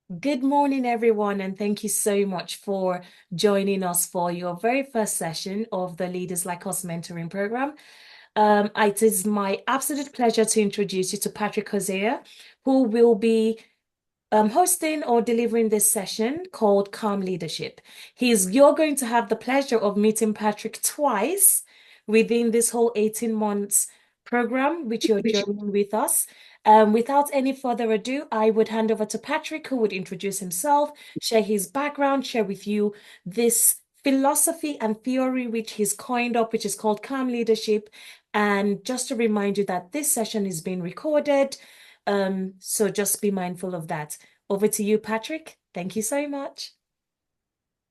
Good morning, everyone, and thank you so much for joining us for your very first session of the Leaders Like Us mentoring program. It is my absolute pleasure to introduce you to Patrick Hosea, who will be hosting or delivering this session called Calm Leadership. You're going to have the pleasure of meeting Patrick twice within this whole 18 months program, which you're joining with us. Without any further ado, I would hand over to Patrick, who would introduce himself, share his background, share with you this philosophy and theory which he's coined up, which is called Calm Leadership. And just to remind you that this session is being recorded. So just be mindful of that. Over to you, Patrick. Thank you so much.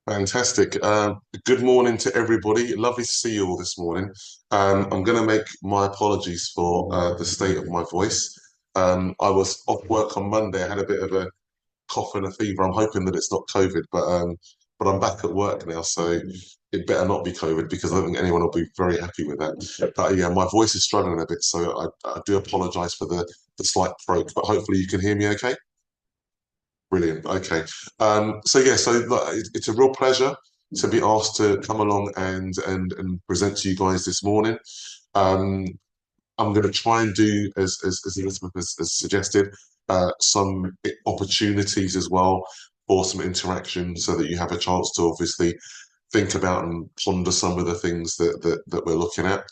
Fantastic. Good morning to everybody. Lovely to see you all this morning. I'm going to make my apologies for the state of my voice. I was off work on Monday. I had a bit of a cough and a fever. I'm hoping that it's not COVID, but I'm back at work now, so it better not be COVID because I don't think anyone will be very happy with that. But yeah, my voice is struggling a bit, so I do apologise for the slight croak. But hopefully you can hear me okay. Brilliant. Okay. It's a real pleasure to be asked to come along and present to you guys this morning. Um, I'm going to try and do as Elizabeth has suggested, some opportunities as well for some interaction, so that you have a chance to obviously think about and ponder some of the things that we're looking at.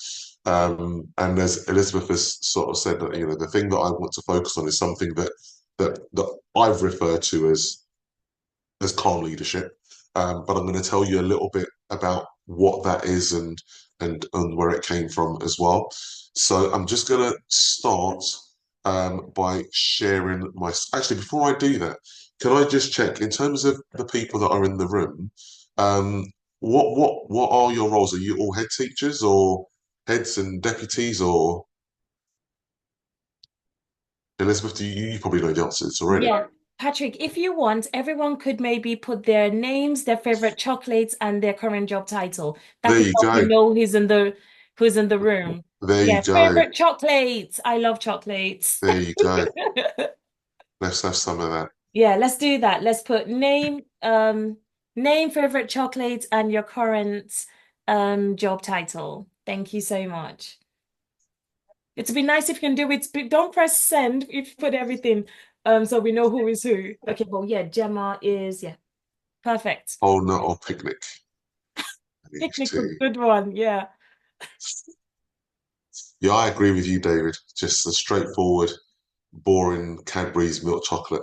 And as Elizabeth has sort of said, that the thing that I want to focus on is something that I've referred to as calm leadership. But I'm going to tell you a little bit about what that is and where it came from as well. So I'm just going to start by sharing my. Actually, before I do that, can I just check in terms of the people that are in the room? Um, what are your roles? Are you all head teachers or heads and deputies, or Elizabeth? You probably know the answers already. Yeah. Patrick, if you want, everyone could maybe put their names, their favorite chocolates, and their current job title. That There could you help you go. know who's in the room. There you Yeah, go. favorite chocolates. I love chocolates. There you go. Let's have some of that. Yeah, let's do that. Let's put name, favorite chocolates, and your current job title. Thank you so much. It'd be nice if you can do it, but don't press send if you put everything. So we know who is who. Okay, well, yeah, Gemma is, yeah, perfect. Oh no, or picnic. Picnic a HT. good one, yeah. Yeah, I agree with you, David. Just a straightforward, boring Cadbury's milk chocolate.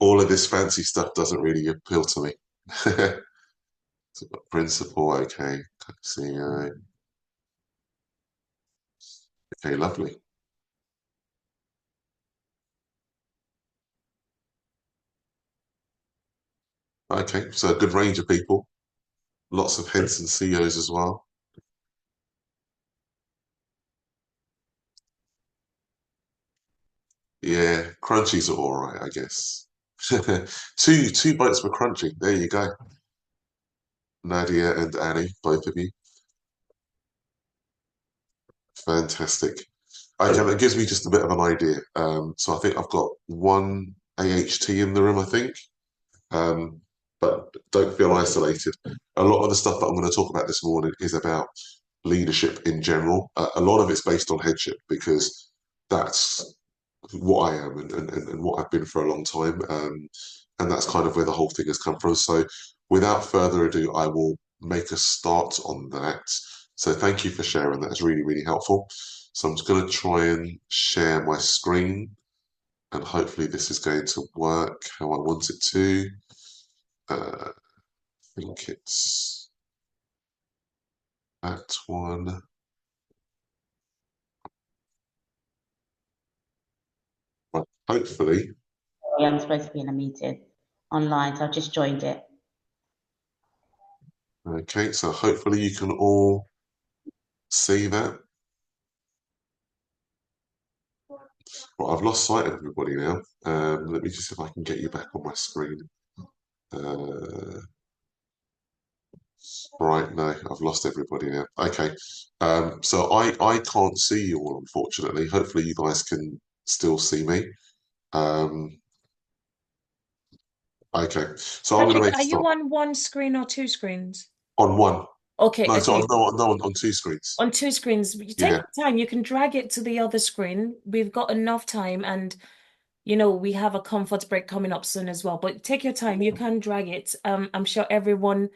All of this fancy stuff doesn't really appeal to me. So, principal, okay. CEO. Okay, lovely. Okay, so a good range of people. Lots of heads and CEOs as well. Yeah, crunchies are all right, I guess. Two bites for crunchy. There you go. Nadia and Annie, both of you. Fantastic. Okay, that gives me just a bit of an idea. So I think I've got one AHT in the room, I think. Um, but don't feel isolated. A lot of the stuff that I'm going to talk about this morning is about leadership in general. A lot of it's based on headship because that's what I am and what I've been for a long time. And that's kind of where the whole thing has come from. So without further ado, I will make a start on that. So thank you for sharing. That's really, really helpful. So I'm just going to try and share my screen and hopefully this is going to work how I want it to. I think it's that one. Right, hopefully. Yeah, I'm supposed to be in a meeting online, so I've just joined it. Okay, so hopefully you can all see that. Well, I've lost sight of everybody now. Let me just see if I can get you back on my screen. Uh, right, no, I've lost everybody now. Okay, so I can't see you all, unfortunately. Hopefully you guys can still see me. Um, okay, so I'm going to Patrick, make a are you start on one screen or two screens? on one. Okay, No, so okay. on two screens. On two screens, you take Yeah, your time. You can drag it to the other screen. We've got enough time, and we have a comfort break coming up soon as well. But take your time. You can drag it. I'm sure everyone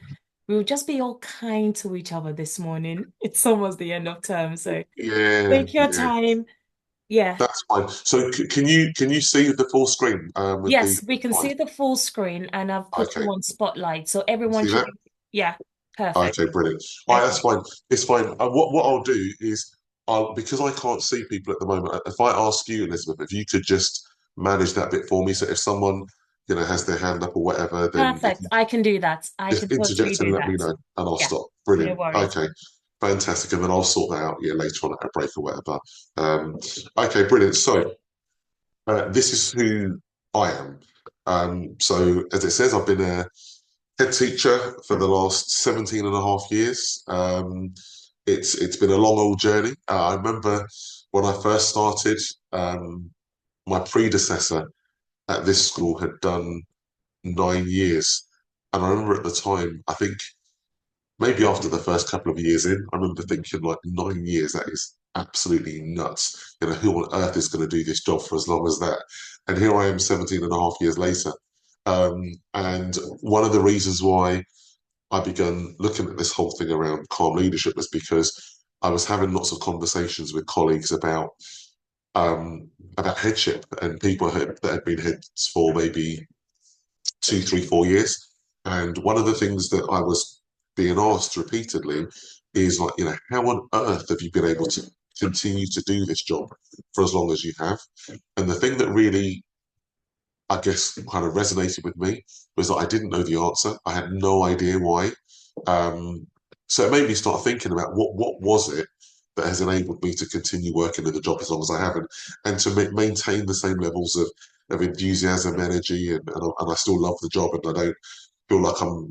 will just be all kind to each other this morning. It's almost the end of term, so yeah, take your yeah. time. Yeah. That's fine. So can you see the full screen with the Yes, we can slide? see the full screen, and I've put you Okay, on spotlight, so you everyone see should that? be, yeah, perfect. Okay, brilliant. All right, that's Okay. fine. It's fine. What I'll do is I'll because I can't see people at the moment. If I ask you, Elizabeth, if you could just manage that bit for me, so if someone has their hand up or whatever, then if Perfect. you I can do that. I just can totally interject and do let me that. know, and I'll Yeah, stop. no Brilliant. worries. Okay, fantastic. And then I'll sort that out later on at a break or whatever. Um, okay, brilliant. So this is who I am. So as it says, I've been a head teacher for the last 17 and a half years. It's been a long old journey. I remember when I first started, my predecessor at this school had done 9 years. And I remember at the time, I think maybe after the first couple of years in, I remember thinking like 9 years, that is absolutely nuts. Who on earth is going to do this job for as long as that? And here I am 17 and a half years later. And one of the reasons why I began looking at this whole thing around calm leadership was because I was having lots of conversations with colleagues about headship and people that had been heads for maybe 2, 3, 4 years. And one of the things that I was being asked repeatedly is like, how on earth have you been able to continue to do this job for as long as you have? And the thing that really, I guess, kind of resonated with me was that I didn't know the answer. I had no idea why. Um, so it made me start thinking about what was it that has enabled me to continue working in the job as long as I have, and to maintain the same levels of enthusiasm, energy, and I still love the job, and I don't feel like I'm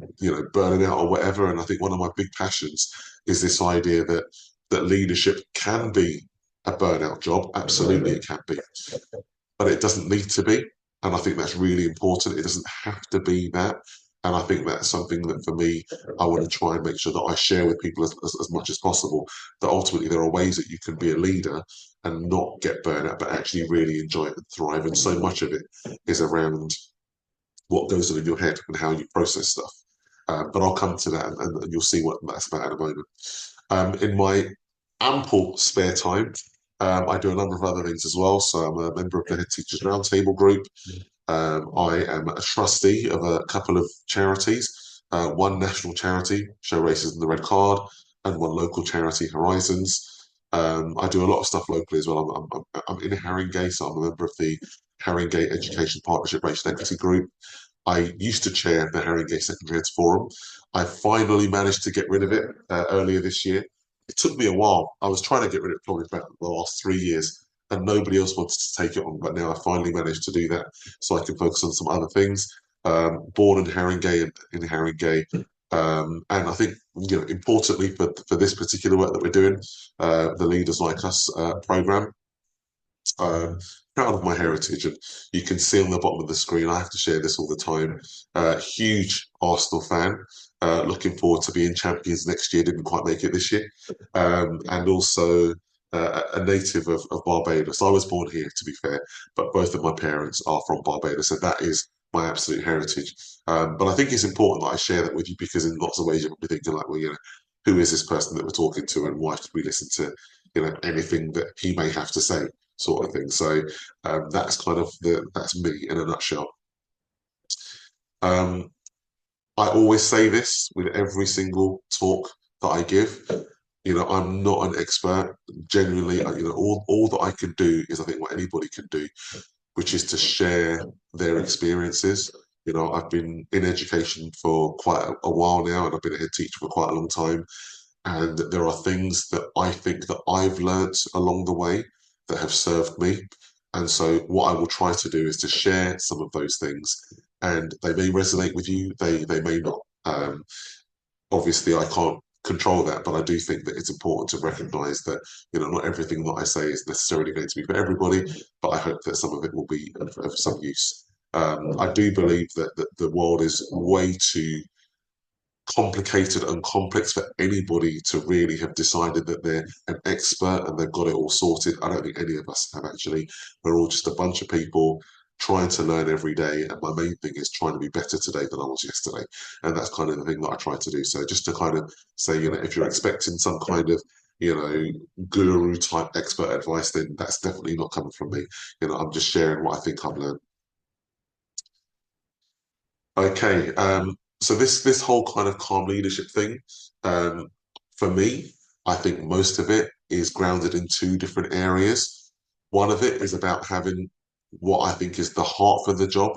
burning out or whatever. And I think one of my big passions is this idea that leadership can be a burnout job. Absolutely, it can be, but it doesn't need to be. And I think that's really important. It doesn't have to be that. And I think that's something that for me, I want to try and make sure that I share with people as much as possible. That ultimately there are ways that you can be a leader and not get burnt out, but actually really enjoy it and thrive. And so much of it is around what goes on in your head and how you process stuff. But I'll come to that, and you'll see what that's about in a moment. In my ample spare time, I do a number of other things as well. So I'm a member of the Head Teachers Roundtable group. I am a trustee of a couple of charities, one national charity, Show Racism the Red Card, and one local charity, Horizons. I do a lot of stuff locally as well. I'm in Haringey, so I'm a member of the Haringey Education Partnership Racial Equity Group. I used to chair the Haringey Secondary Heads Forum. I finally managed to get rid of it earlier this year. It took me a while. I was trying to get rid of it probably for the last 3 years, and nobody else wanted to take it on. But now I finally managed to do that, so I can focus on some other things. Born in Haringey and in Haringey, and I think importantly for this particular work that we're doing, the Leaders Like Us program, uh, proud of my heritage, and you can see on the bottom of the screen. I have to share this all the time. Huge Arsenal fan. Looking forward to being champions next year. Didn't quite make it this year, and also a native of Barbados. I was born here, to be fair, but both of my parents are from Barbados, so that is my absolute heritage. But I think it's important that I share that with you because in lots of ways you might be thinking like, well, who is this person that we're talking to, and why should we listen to anything that he may have to say, sort of thing. So that's kind of that's me in a nutshell. Um, I always say this with every single talk that I give. I'm not an expert. Genuinely, all that I can do is I think what anybody can do, which is to share their experiences. I've been in education for quite a while now, and I've been a head teacher for quite a long time. And there are things that I think that I've learnt along the way that have served me. And so what I will try to do is to share some of those things. And they may resonate with you, they may not. Obviously, I can't control that, but I do think that it's important to recognize that, not everything that I say is necessarily going to be for everybody, but I hope that some of it will be of some use. I do believe that the world is way too complicated and complex for anybody to really have decided that they're an expert and they've got it all sorted. I don't think any of us have actually. We're all just a bunch of people trying to learn every day. And my main thing is trying to be better today than I was yesterday. And that's kind of the thing that I try to do. So just to kind of say, if you're expecting some kind of, guru type expert advice, then that's definitely not coming from me. I'm just sharing what I think I've learned. Okay, so this whole kind of calm leadership thing, um, for me, I think most of it is grounded in two different areas. One of it is about having what I think is the heart for the job.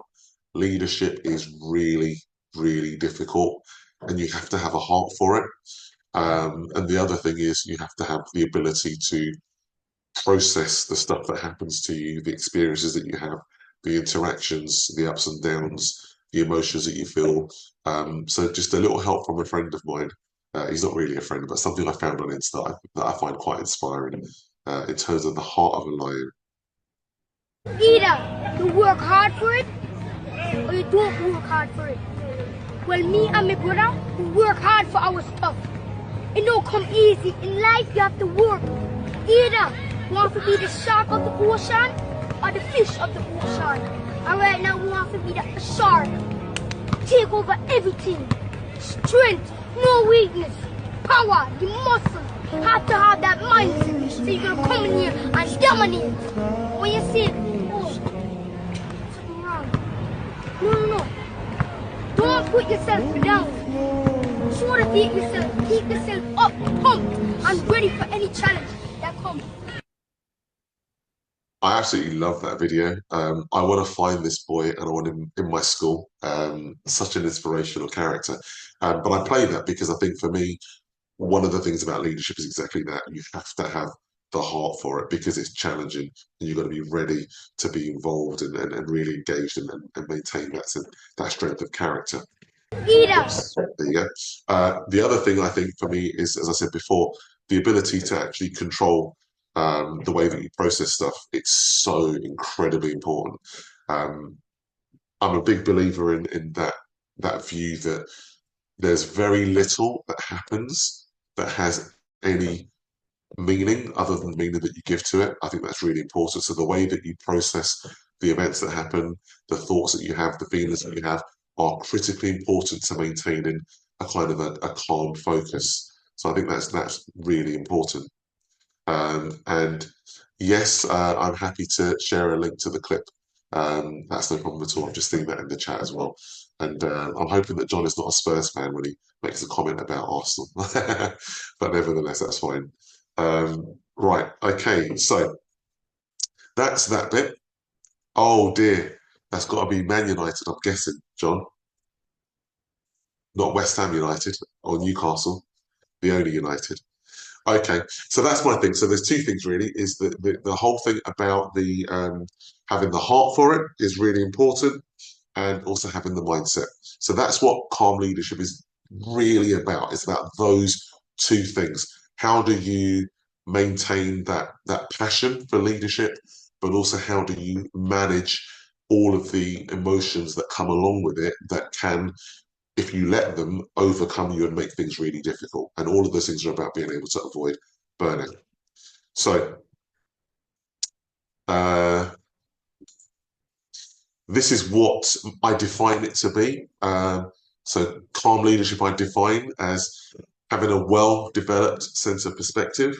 Leadership is really, really difficult, and you have to have a heart for it. And the other thing is you have to have the ability to process the stuff that happens to you, the experiences that you have, the interactions, the ups and downs, the emotions that you feel. So just a little help from a friend of mine. He's not really a friend, but something I found on Insta that I find quite inspiring in terms of the heart of a lion. Either you work hard for it or you don't work hard for it. Well, me and my brother, we work hard for our stuff. It don't come easy. In life, you have to work. Either you want to be the shark of the ocean or the fish of the ocean. And right now, we want to be the shark. Take over everything. Strength, no weakness. Power, the muscle. Have to have that mindset. So you're going to come in here and dominate. When you say, oh, something wrong. No. Don't put yourself down. Sure to keep yourself up, pumped, and ready for any challenge that comes. I absolutely love that video. I want to find this boy and I want him in my school. Such an inspirational character. But I play that because I think for me, one of the things about leadership is exactly that. You have to have the heart for it because it's challenging and you've got to be ready to be involved and really engaged and maintain that strength of character. Yes, there you go. The other thing I think for me is, as I said before, the ability to actually control the way that you process stuff. It's so incredibly important. I'm a big believer in that view that there's very little that happens that has any meaning other than the meaning that you give to it. I think that's really important. So the way that you process the events that happen, the thoughts that you have, the feelings that you have are critically important to maintaining a kind of a calm focus. So I think that's really important. And yes, I'm happy to share a link to the clip. That's no problem at all. I'm just seeing that in the chat as well. And I'm hoping that John is not a Spurs fan when he makes a comment about Arsenal. But nevertheless, that's fine. Right, okay, so that's that bit. Oh dear, that's got to be Man United, I'm guessing, John. Not West Ham United or Newcastle, the only United. Okay, so that's my thing. So there's two things really. Is that the whole thing about the having the heart for it is really important, and also having the mindset. So that's what calm leadership is really about. It's about those two things. How do you maintain that passion for leadership, but also how do you manage all of the emotions that come along with it that can, if you let them, overcome you and make things really difficult. And all of those things are about being able to avoid burning. So this is what I define it to be. So calm leadership I define as having a well-developed sense of perspective,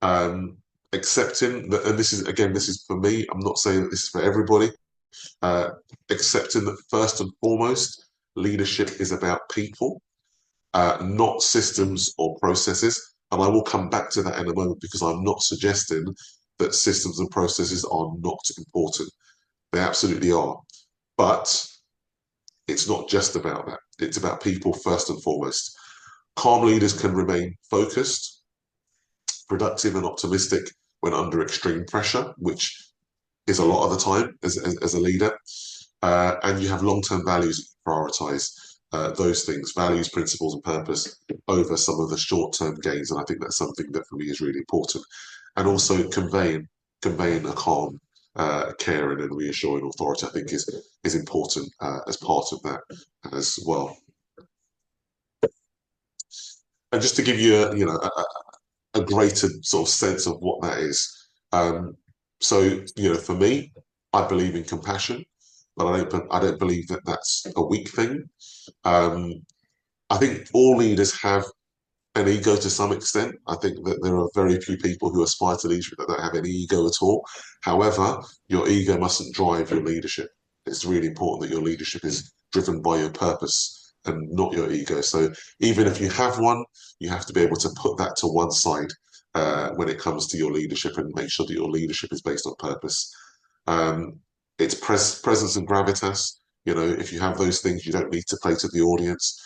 accepting that, and this is for me, I'm not saying that this is for everybody, accepting that first and foremost, leadership is about people, not systems or processes. And I will come back to that in a moment because I'm not suggesting that systems and processes are not important. They absolutely are. But it's not just about that. It's about people first and foremost. Calm leaders can remain focused, productive, and optimistic when under extreme pressure, which is a lot of the time as a leader. And you have long-term values that you prioritize. those things, values, principles, and purpose over some of the short-term gains. And I think that's something that for me is really important. And also conveying a calm, caring, and reassuring authority, I think is important as part of that as well. And just to give you a greater sort of sense of what that is. So for me, I believe in compassion, but I don't believe that that's a weak thing. I think all leaders have an ego to some extent. I think that there are very few people who aspire to leadership that don't have any ego at all. However, your ego mustn't drive your leadership. It's really important that your leadership is driven by your purpose and not your ego. So even if you have one, you have to be able to put that to one side when it comes to your leadership and make sure that your leadership is based on purpose. It's presence and gravitas. If you have those things, you don't need to play to the audience.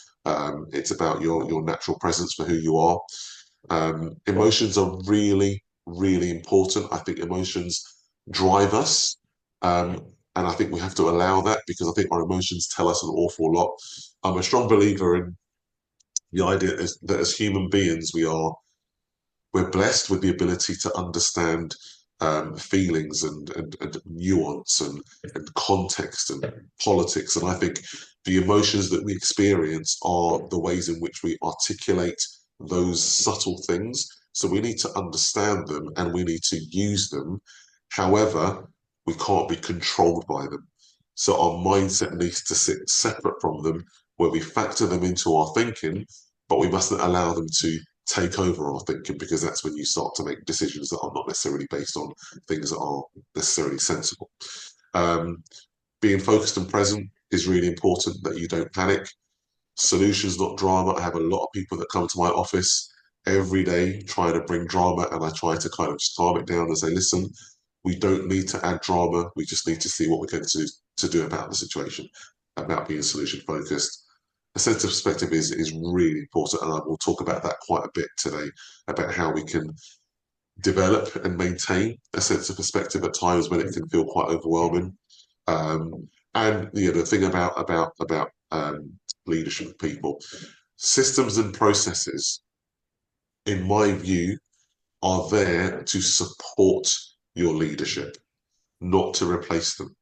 It's about your natural presence for who you are. Emotions are really, really important. I think emotions drive us. And I think we have to allow that because I think our emotions tell us an awful lot. I'm a strong believer in the idea that as human beings, we're blessed with the ability to understand feelings and nuance and context and politics. And I think the emotions that we experience are the ways in which we articulate those subtle things. So we need to understand them and we need to use them. However, we can't be controlled by them. So our mindset needs to sit separate from them, where we factor them into our thinking, but we mustn't allow them to take over our thinking, because that's when you start to make decisions that are not necessarily based on things that are necessarily sensible. Being focused and present is really important, that you don't panic. Solutions, not drama. I have a lot of people that come to my office every day trying to bring drama, and I try to kind of just calm it down and say, listen, we don't need to add drama. We just need to see what we're going to do about the situation, about being solution focused. A sense of perspective is really important, and I will talk about that quite a bit today, about how we can develop and maintain a sense of perspective at times when it can feel quite overwhelming. And the thing about leadership of people, systems and processes, in my view, are there to support your leadership, not to replace them.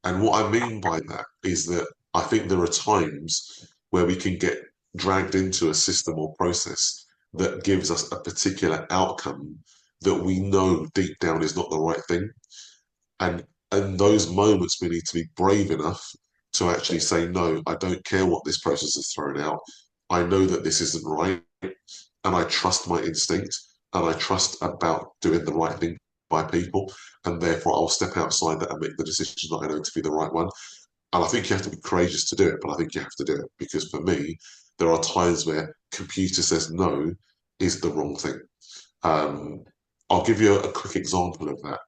And what I mean by that is that I think there are times where we can get dragged into a system or process that gives us a particular outcome that we know deep down is not the right thing. And in those moments, we need to be brave enough to actually say, no, I don't care what this process has thrown out. I know that this isn't right, and I trust my instinct, and I trust about doing the right thing by people, and therefore I'll step outside that and make the decision that I know to be the right one. And I think you have to be courageous to do it, but I think you have to do it, because for me, there are times where computer says no is the wrong thing. I'll give you a quick example of that.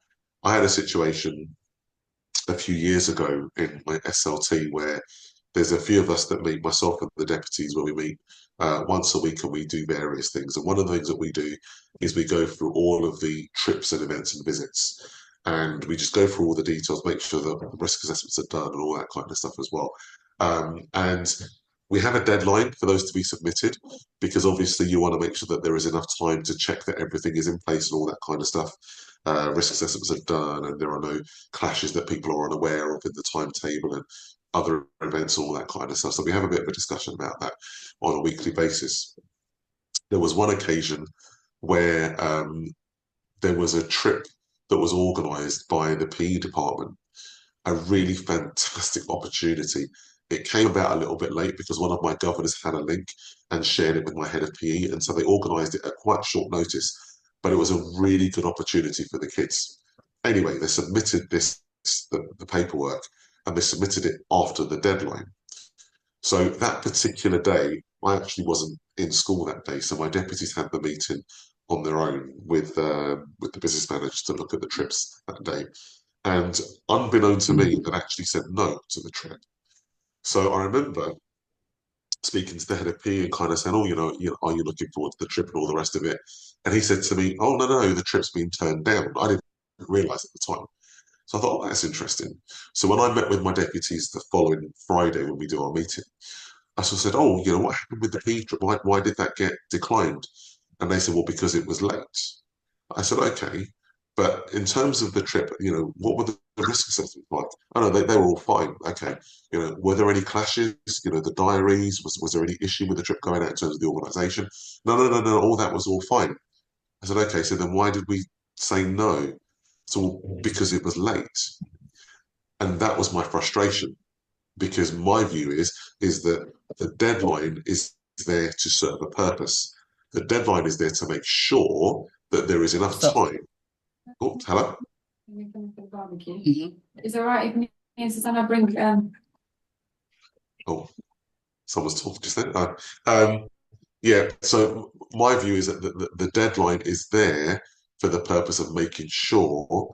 I had a situation a few years ago in my SLT where there's a few of us that meet, myself and the deputies, where we meet once a week and we do various things. And one of the things that we do is we go through all of the trips and events and visits. And we just go through all the details, make sure that the risk assessments are done and all that kind of stuff as well. And we have a deadline for those to be submitted, because obviously you want to make sure that there is enough time to check that everything is in place and all that kind of stuff. Risk assessments are done and there are no clashes that people are unaware of in the timetable and other events and all that kind of stuff. So we have a bit of a discussion about that on a weekly basis. There was one occasion where there was a trip that was organised by the PE department, a really fantastic opportunity. It came about a little bit late because one of my governors had a link and shared it with my head of PE, and so they organised it at quite short notice, but it was a really good opportunity for the kids. Anyway, they submitted the paperwork, and they submitted it after the deadline. So that particular day, I actually wasn't in school that day, so my deputies had the meeting on their own with the business manager to look at the trips that day. And unbeknown to me, they actually said no to the trip. So I remember speaking to the head of PE and kind of saying, oh, are you looking forward to the trip and all the rest of it? And he said to me, oh, no, the trip's been turned down. I didn't realise at the time. So I thought, oh, that's interesting. So when I met with my deputies the following Friday when we do our meeting, I sort of said, oh, what happened with the P trip? Why did that get declined? And they said, well, because it was late. I said, okay, but in terms of the trip, what were the risk assessments like? Oh no, they were all fine. Okay, were there any clashes? The diaries, was there any issue with the trip going out in terms of the organisation? No, no, no, no, all that was all fine. I said, okay, so then why did we say no? So because it was late, and that was my frustration. Because my view is that the deadline is there to serve a purpose. The deadline is there to make sure that there is enough time. Oh, hello. Is it right if me and Susanna bring Oh, someone's talking just then. Yeah, so my view is that the deadline is there for the purpose of making sure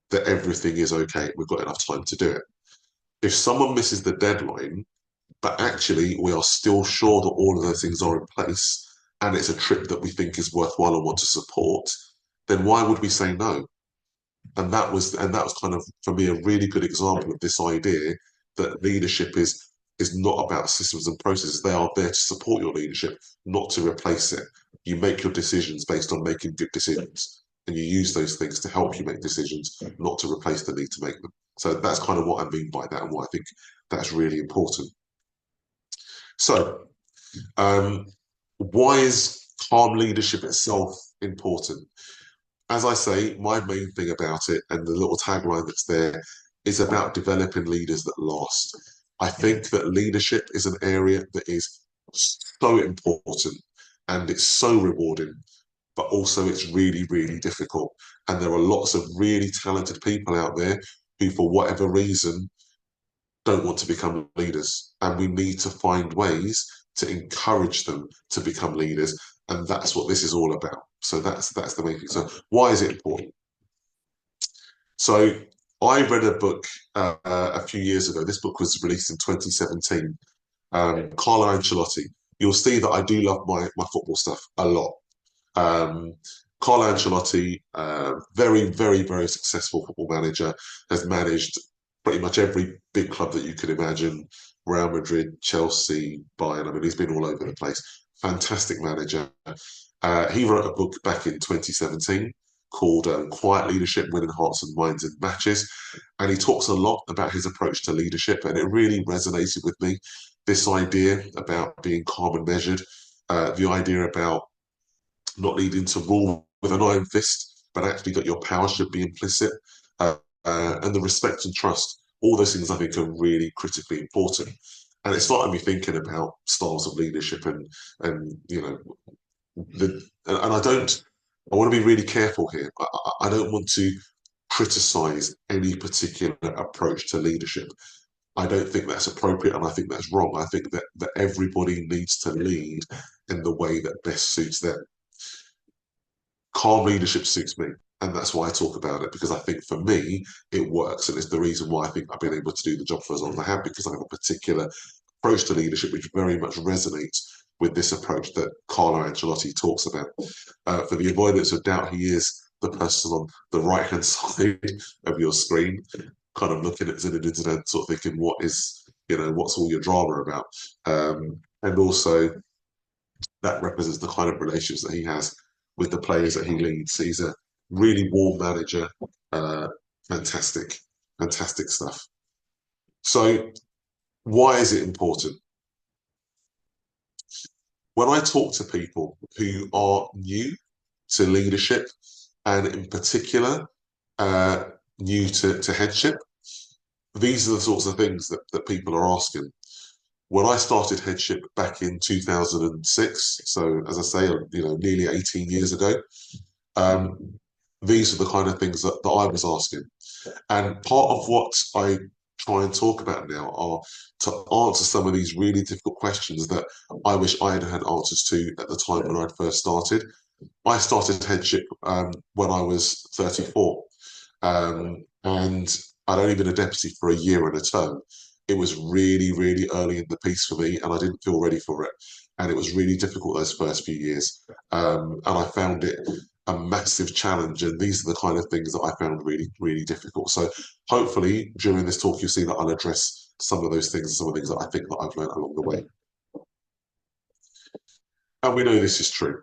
that everything is okay. We've got enough time to do it. If someone misses the deadline, but actually we are still sure that all of those things are in place and it's a trip that we think is worthwhile and want to support, then why would we say no? And that was kind of, for me, a really good example of this idea that leadership is not about systems and processes. They are there to support your leadership, not to replace it. You make your decisions based on making good decisions, and you use those things to help you make decisions, not to replace the need to make them. So that's kind of what I mean by that, and why I think that's really important. So, why is calm leadership itself important? As I say, my main thing about it, and the little tagline that's there, is about developing leaders that last. I think that leadership is an area that is so important and it's so rewarding, but also it's really, really difficult. And there are lots of really talented people out there who, for whatever reason, don't want to become leaders. And we need to find ways to encourage them to become leaders. And that's what this is all about. So that's the main thing. So why is it important? So I read a book a few years ago. This book was released in 2017. Carlo Ancelotti. You'll see that I do love my football stuff a lot. Carlo Ancelotti, very, very, very successful football manager, has managed pretty much every big club that you could imagine. Real Madrid, Chelsea, Bayern. I mean, he's been all over the place. Fantastic manager. He wrote a book back in 2017 called Quiet Leadership, Winning Hearts and Minds in Matches. And he talks a lot about his approach to leadership, and it really resonated with me. This idea about being calm and measured, the idea about not needing to rule with an iron fist, but actually that your power should be implicit, and the respect and trust. All those things I think are really critically important. And it started me thinking about styles of leadership and I want to be really careful here. I don't want to criticize any particular approach to leadership. I don't think that's appropriate, and I think that's wrong. I think that everybody needs to lead in the way that best suits them. Calm leadership suits me, and that's why I talk about it, because I think for me it works, and it's the reason why I think I've been able to do the job for as long as I have, because I have a particular approach to leadership which very much resonates with this approach that Carlo Ancelotti talks about. For the avoidance of doubt, he is the person on the right hand side of your screen, kind of looking at Zinedine Zidane, sort of thinking, what's all your drama about? And also that represents the kind of relationships that he has with the players that he leads. He's a really warm manager. Fantastic, fantastic stuff. So why is it important? When I talk to people who are new to leadership, and in particular, new to headship, these are the sorts of things that people are asking. When I started headship back in 2006, so as I say, nearly 18 years ago, these are the kind of things that I was asking. And part of what I try and talk about now are to answer some of these really difficult questions that I wish I had answers to at the time when I'd first started. I started headship when I was 34, and I'd only been a deputy for a year and a term. It was really, really early in the piece for me, and I didn't feel ready for it. And it was really difficult those first few years. And I found it a massive challenge. And these are the kind of things that I found really, really difficult. So hopefully during this talk, you'll see that I'll address some of those things and some of the things that I think that I've learned along the way. And we know this is true.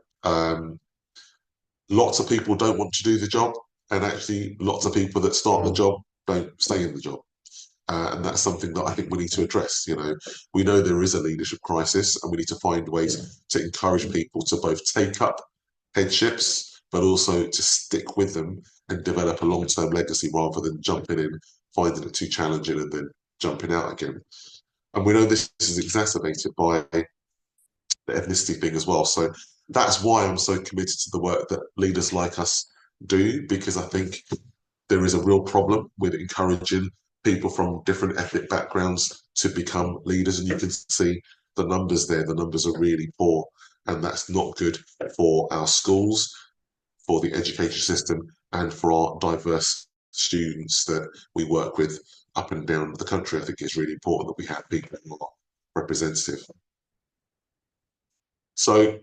Lots of people don't want to do the job, and actually lots of people that start the job don't stay in the job. And that's something that I think we need to address. We know there is a leadership crisis, and we need to find ways to encourage people to both take up headships, but also to stick with them and develop a long-term legacy rather than jumping in, finding it too challenging, and then jumping out again. And we know this is exacerbated by the ethnicity thing as well. So that's why I'm so committed to the work that leaders like us do, because I think there is a real problem with encouraging people from different ethnic backgrounds to become leaders. And you can see the numbers there. The numbers are really poor. And that's not good for our schools, for the education system, and for our diverse students that we work with up and down the country. I think it's really important that we have people who are representative. So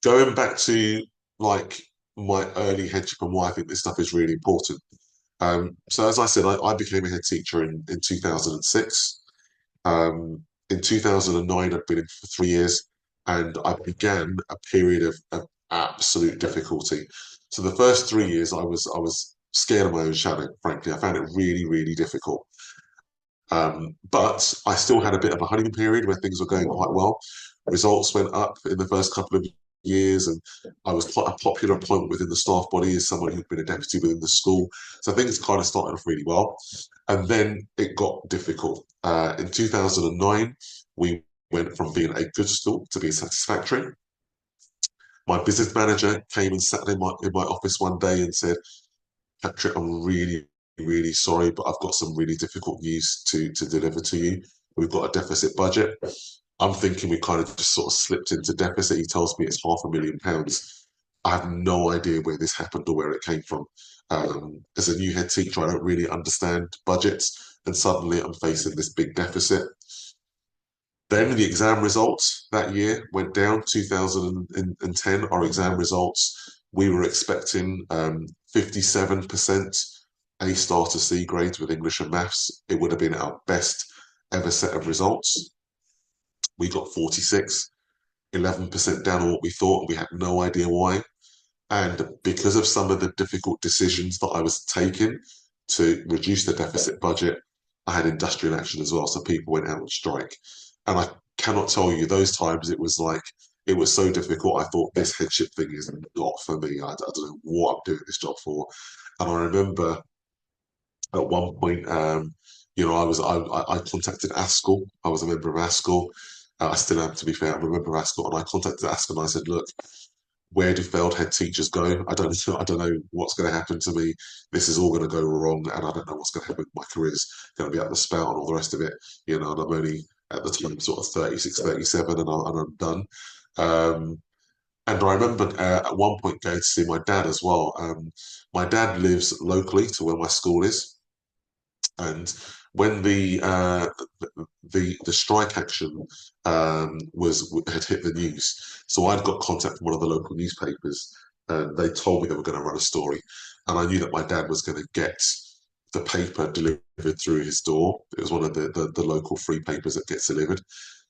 going back to like my early headship and why I think this stuff is really important. So as I said, I became a head teacher in 2006. In 2009, I'd been in for 3 years, and I began a period of absolute difficulty. So the first 3 years, I was scared of my own shadow, frankly. I found it really, really difficult. But I still had a bit of a honeymoon period where things were going quite well. Results went up in the first couple of years, and I was quite a popular appointment within the staff body as someone who'd been a deputy within the school. So things kind of started off really well. And then it got difficult. In 2009, we went from being a good school to being satisfactory. My business manager came and sat in my office one day and said, Patrick, I'm really, really sorry, but I've got some really difficult news to deliver to you. We've got a deficit budget. I'm thinking we kind of just sort of slipped into deficit. He tells me it's £500,000. I have no idea where this happened or where it came from. As a new head teacher, I don't really understand budgets, and suddenly I'm facing this big deficit. Then the exam results that year went down. 2010, our exam results, we were expecting 57% A star to C grades with English and maths. It would have been our best ever set of results. We got 46, 11% down on what we thought. We had no idea why. And because of some of the difficult decisions that I was taking to reduce the deficit budget, I had industrial action as well. So people went out on strike. And I cannot tell you, those times it was so difficult. I thought this headship thing is not for me. I don't know what I'm doing this job for. And I remember at one point, I contacted ASCL. I was a member of ASCL. I still am, to be fair. I'm a member of ASCL, and I contacted ASCL and I said, look, where do failed head teachers go? I don't know what's going to happen to me. This is all going to go wrong, and I don't know what's going to happen. My career's going to be up the spout and all the rest of it. And I'm only at the time sort of 36, 37, and I'm done. And I remember at one point going to see my dad as well. My dad lives locally to where my school is, and when the strike action had hit the news, so I'd got contact from one of the local newspapers, and they told me they were going to run a story, and I knew that my dad was going to get the paper delivered through his door. It was one of the local free papers that gets delivered.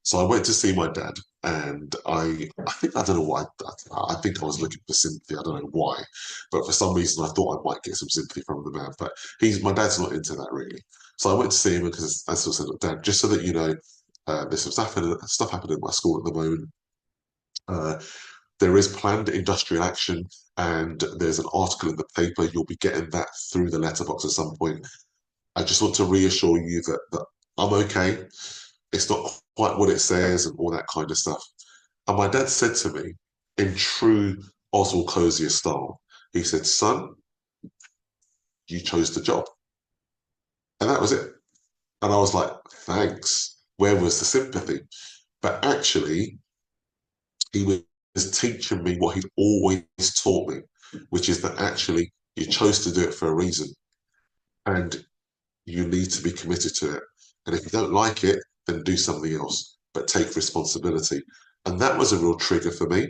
So I went to see my dad, and I don't know why. I think I was looking for sympathy. I don't know why, but for some reason I thought I might get some sympathy from the man. But my dad's not into that really. So I went to see him because, as I said, Dad, just so that you know, there's some stuff happening at my school at the moment. There is planned industrial action, and there's an article in the paper. You'll be getting that through the letterbox at some point. I just want to reassure you that I'm okay. It's not quite what it says and all that kind of stuff. And my dad said to me, in true Oswald Cozier style, he said, son, you chose the job. And that was it. And I was like, thanks. Where was the sympathy? But actually, he was teaching me what he'd always taught me, which is that actually you chose to do it for a reason. And you need to be committed to it. And if you don't like it, then do something else, but take responsibility. And that was a real trigger for me.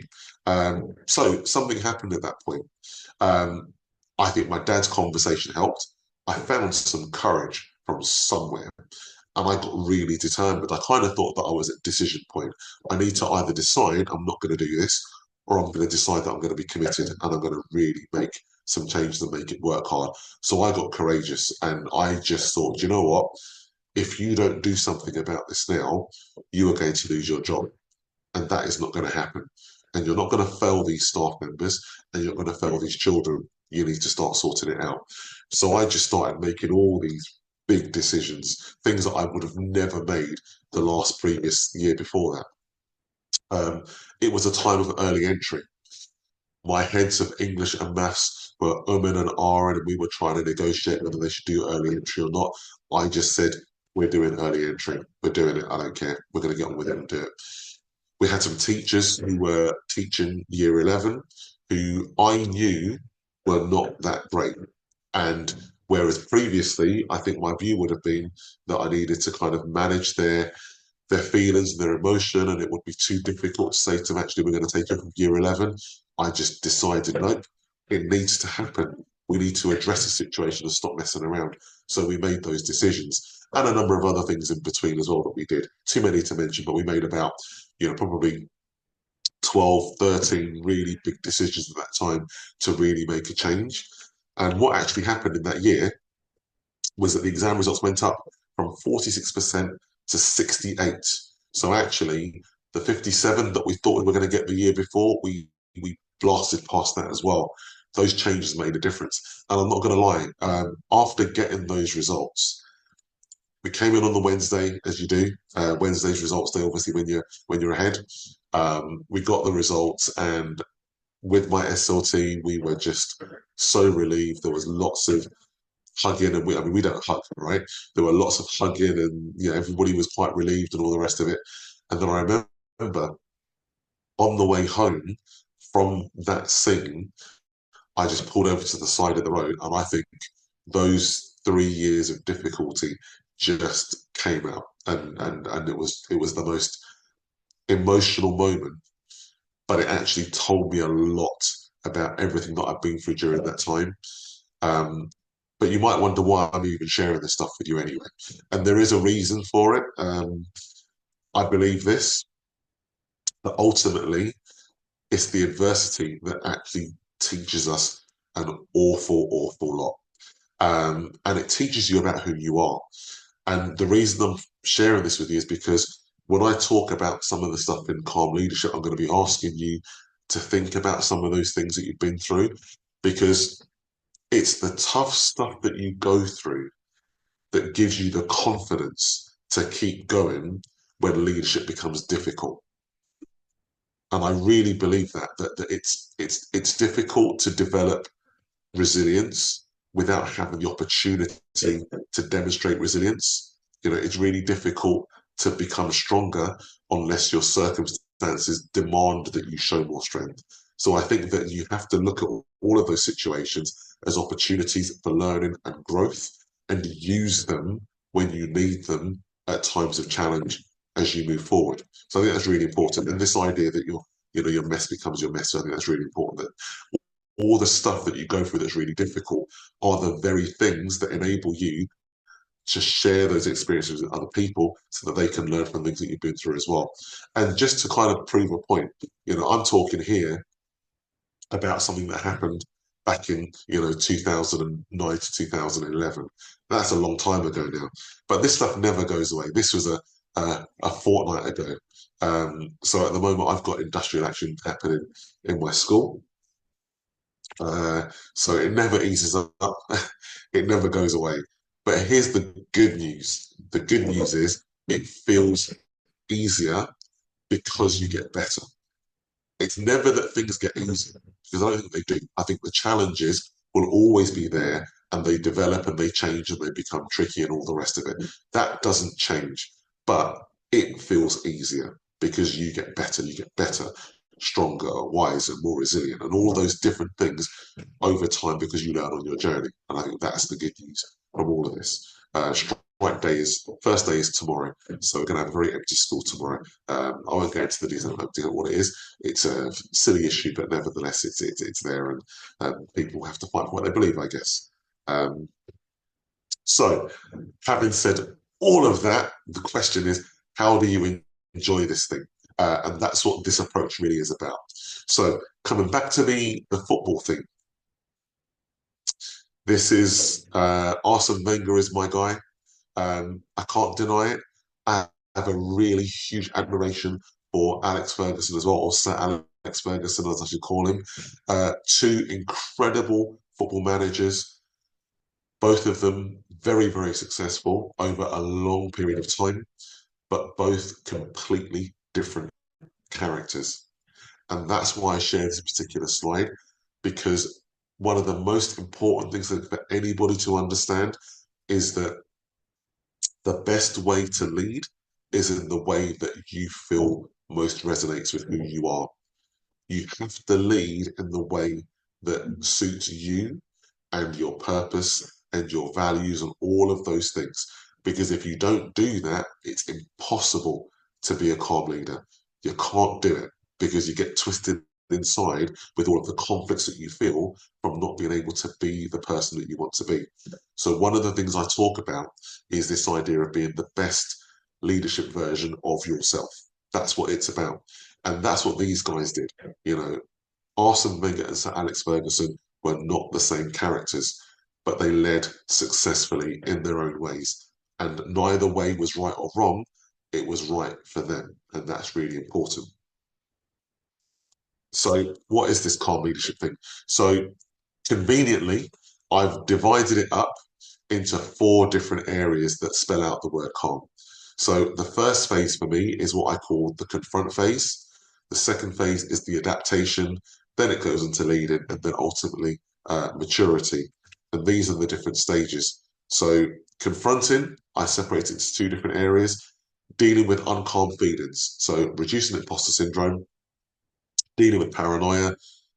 So something happened at that point. I think my dad's conversation helped. I found some courage from somewhere. And I got really determined. I kind of thought that I was at decision point. I need to either decide I'm not going to do this, or I'm going to decide that I'm going to be committed and I'm going to really make some changes and make it work hard. So I got courageous and I just thought, you know what? If you don't do something about this now, you are going to lose your job. And that is not going to happen. And you're not going to fail these staff members and you're going to fail these children. You need to start sorting it out. So I just started making all these big decisions, things that I would have never made the last previous year before that. It was a time of early entry. My heads of English and maths were and ahhing, and we were trying to negotiate whether they should do early entry or not. I just said, we're doing early entry. We're doing it. I don't care. We're going to get on with it and do it. We had some teachers who were teaching year 11 who I knew were not that great. And whereas previously, I think my view would have been that I needed to kind of manage their feelings and their emotion, and it would be too difficult to say to them, actually, we're going to take you from year 11. I just decided, nope, it needs to happen. We need to address the situation and stop messing around. So we made those decisions and a number of other things in between as well that we did. Too many to mention, but we made about, probably 12, 13 really big decisions at that time to really make a change. And what actually happened in that year was that the exam results went up from 46% to 68. So actually, the 57 that we thought we were going to get the year before, we blasted past that as well. Those changes made a difference. And I'm not going to lie, after getting those results, we came in on the Wednesday, as you do. Wednesday's results day, obviously, when you're ahead. We got the results, and with my SLT, we were just so relieved. There was lots of hugging, and we don't hug, right? There were lots of hugging, and everybody was quite relieved and all the rest of it. And then I remember on the way home from that scene, I just pulled over to the side of the road, and I think those 3 years of difficulty just came out, and it was the most emotional moment, but it actually told me a lot about everything that I've been through during that time. But you might wonder why I'm even sharing this stuff with you anyway. And there is a reason for it. I believe this, that ultimately it's the adversity that actually teaches us an awful, awful lot. And it teaches you about who you are. And the reason I'm sharing this with you is because when I talk about some of the stuff in Calm Leadership, I'm going to be asking you to think about some of those things that you've been through, because it's the tough stuff that you go through that gives you the confidence to keep going when leadership becomes difficult. And I really believe that it's difficult to develop resilience without having the opportunity to demonstrate resilience. It's really difficult to become stronger unless your circumstances demand that you show more strength. So I think that you have to look at all of those situations as opportunities for learning and growth, and use them when you need them at times of challenge as you move forward. So I think that's really important. And this idea that your mess becomes your mess, I think that's really important. That all the stuff that you go through that's really difficult are the very things that enable you to share those experiences with other people so that they can learn from things that you've been through as well. And just to kind of prove a point, I'm talking here about something that happened back in 2009 to 2011. That's a long time ago now, but this stuff never goes away. This was a fortnight ago. So at the moment I've got industrial action happening in my school. So it never eases up. It never goes away. But here's the good news. The good news is it feels easier because you get better. It's never that things get easier, because I don't think they do. I think the challenges will always be there, and they develop and they change and they become tricky and all the rest of it. That doesn't change, but it feels easier because you get better, stronger, wiser, more resilient, and all those different things over time because you learn on your journey. And I think that's the good news from all of this. First day is tomorrow, so we're going to have a very empty school tomorrow. I won't go into the detail of what it is. It's a silly issue, but nevertheless, it's there, and people have to fight for what they believe, I guess. So, having said all of that, the question is, how do you enjoy this thing? And that's what this approach really is about. So coming back to the football thing, this is Arsene Wenger is my guy. I can't deny it. I have a really huge admiration for Alex Ferguson as well, or Sir Alex Ferguson, as I should call him. Two incredible football managers, both of them very, very successful over a long period of time, but both completely different characters. And that's why I share this particular slide, because one of the most important things for anybody to understand is that the best way to lead is in the way that you feel most resonates with who you are. You have to lead in the way that suits you and your purpose and your values and all of those things. Because if you don't do that, it's impossible to be a calm leader. You can't do it because you get twisted inside with all of the conflicts that you feel from not being able to be the person that you want to be. So one of the things I talk about is this idea of being the best leadership version of yourself. That's what it's about. And that's what these guys did. You know, Arsene Wenger and Sir Alex Ferguson were not the same characters, but they led successfully in their own ways. And neither way was right or wrong. It was right for them. And that's really important. So what is this calm leadership thing? So conveniently, I've divided it up into 4 different areas that spell out the word calm. So the first phase for me is what I call the confront phase. The second phase is the adaptation. Then it goes into leading, and then ultimately maturity. And these are the different stages. So confronting, I separate it into 2 different areas. Dealing with uncalm feelings, so reducing imposter syndrome, dealing with paranoia,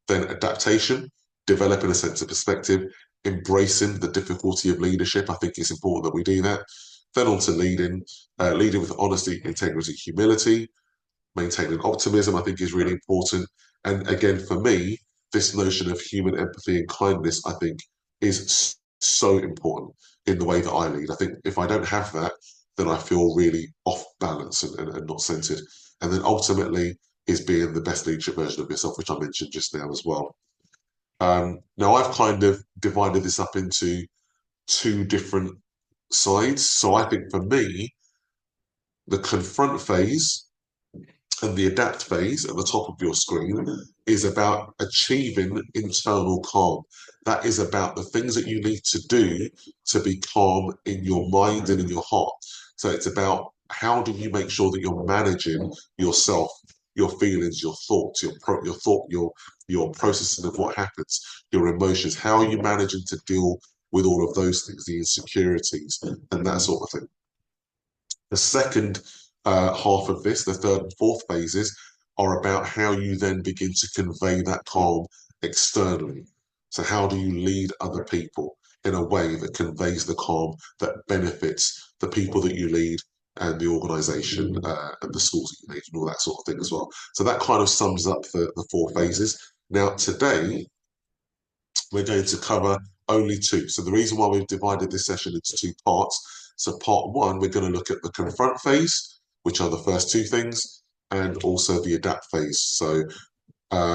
then adaptation, developing a sense of perspective, embracing the difficulty of leadership. I think it's important that we do that. Then on to leading, leading with honesty, integrity, humility, maintaining optimism, I think is really important. And again, for me, this notion of human empathy and kindness, I think, is so important in the way that I lead. I think if I don't have that, then I feel really off balance and not centered. And then ultimately is being the best leadership version of yourself, which I mentioned just now as well. Now, I've kind of divided this up into 2 different sides. So I think for me, the confront phase and the adapt phase at the top of your screen is about achieving internal calm. That is about the things that you need to do to be calm in your mind and in your heart. So it's about how do you make sure that you're managing yourself, your feelings, your thoughts, your processing of what happens, your emotions. How are you managing to deal with all of those things, the insecurities and that sort of thing? The second half of this, the third and fourth phases, are about how you then begin to convey that calm externally. So how do you lead other people in a way that conveys the calm that benefits the people that you lead and the organisation and the schools that you lead and all that sort of thing as well. So that kind of sums up the 4 phases. Now today, we're going to cover only 2. So the reason why we've divided this session into 2 parts, so part 1, we're going to look at the confront phase, which are the first 2 things, and also the adapt phase. So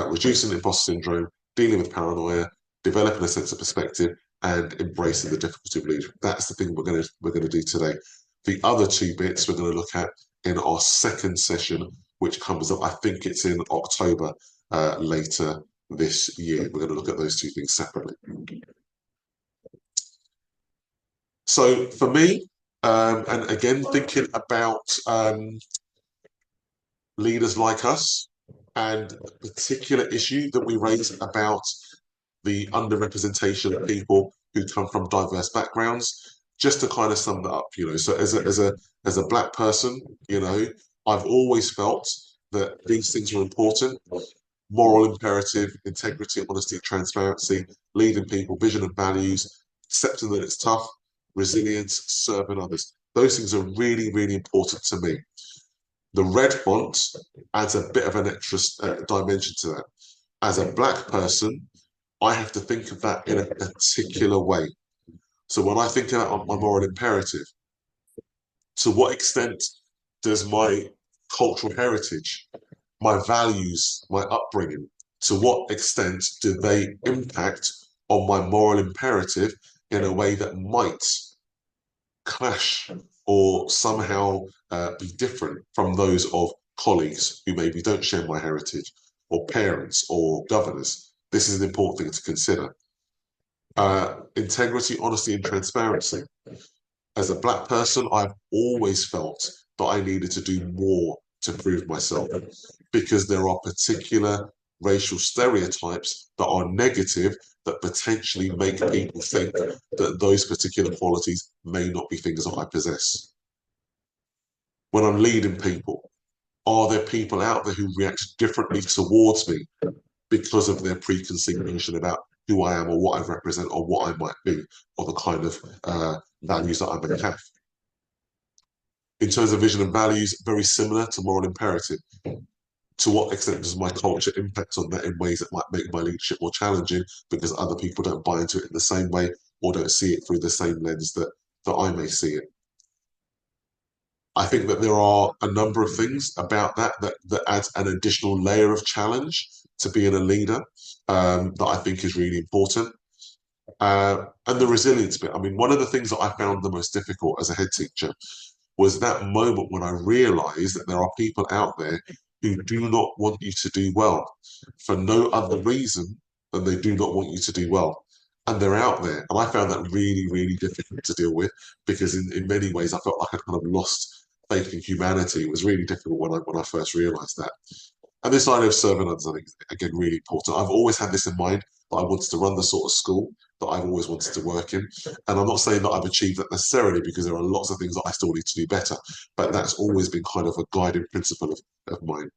reducing imposter syndrome, dealing with paranoia, developing a sense of perspective, and embracing the difficulty of leadership. That's the thing we're going to do today. The other 2 bits we're going to look at in our second session, which comes up, I think it's in October later this year. We're going to look at those 2 things separately. So for me, and again, thinking about leaders like us and the particular issue that we raise about the underrepresentation of people who come from diverse backgrounds, just to kind of sum that up, so as a black person, I've always felt that these things are important: moral imperative, integrity, honesty, transparency, leading people, vision and values, accepting that it's tough, resilience, serving others. Those things are really, really important to me. The red font adds a bit of an extra dimension to that. As a black person, I have to think of that in a particular way. So when I think about my moral imperative, To what extent does my cultural heritage, my values, my upbringing, to what extent do they impact on my moral imperative in a way that might clash or somehow be different from those of colleagues who maybe don't share my heritage, or parents or governors? This is an important thing to consider. Integrity, honesty, and transparency. As a Black person, I've always felt that I needed to do more to prove myself, because there are particular racial stereotypes that are negative that potentially make people think that those particular qualities may not be things that I possess. When I'm leading people, are there people out there who react differently towards me because of their preconceived notion about who I am or what I represent or what I might be, or the kind of values that I may have? In terms of vision and values, very similar to moral imperative. To what extent does my culture impact on that in ways that might make my leadership more challenging because other people don't buy into it in the same way or don't see it through the same lens that I may see it? I think that there are a number of things about that adds an additional layer of challenge to being a leader, that I think is really important. And the resilience bit. I mean, one of the things that I found the most difficult as a head teacher was that moment when I realized that there are people out there who do not want you to do well for no other reason than they do not want you to do well. And they're out there. And I found that really, really difficult to deal with, because in many ways I felt like I'd kind of lost faith in humanity. It was really difficult when I first realized that. And this idea of serving others, I think, again, really important. I've always had this in mind, that I wanted to run the sort of school that I've always wanted to work in. And I'm not saying that I've achieved that necessarily, because there are lots of things that I still need to do better. But that's always been kind of a guiding principle of mine.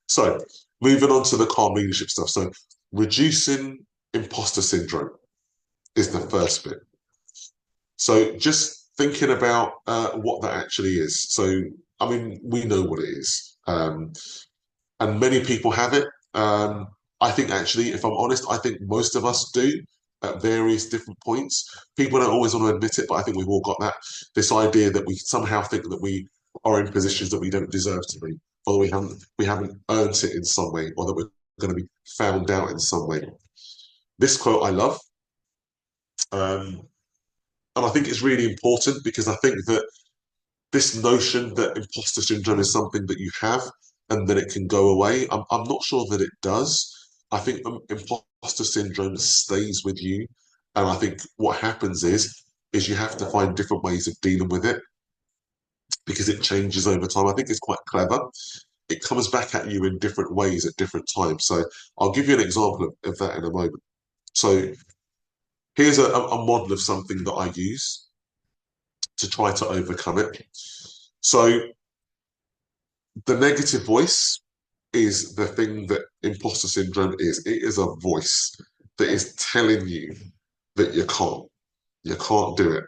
So moving on to the calm leadership stuff. So reducing imposter syndrome is the first bit. So just thinking about what that actually is. So, I mean, we know what it is. And many people have it. I think actually, if I'm honest, I think most of us do at various different points. People don't always want to admit it, but I think we've all got that. This idea that we somehow think that we are in positions that we don't deserve to be, or that we haven't earned it in some way, or that we're going to be found out in some way. This quote I love. And I think it's really important, because I think that this notion that imposter syndrome is something that you have and then it can go away, I'm not sure that it does. I think imposter syndrome stays with you. And I think what happens is you have to find different ways of dealing with it, because it changes over time. I think it's quite clever. It comes back at you in different ways at different times. So I'll give you an example of that in a moment. So here's a model of something that I use to try to overcome it. So the negative voice is the thing that imposter syndrome is. It is a voice that is telling you that you can't. You can't do it.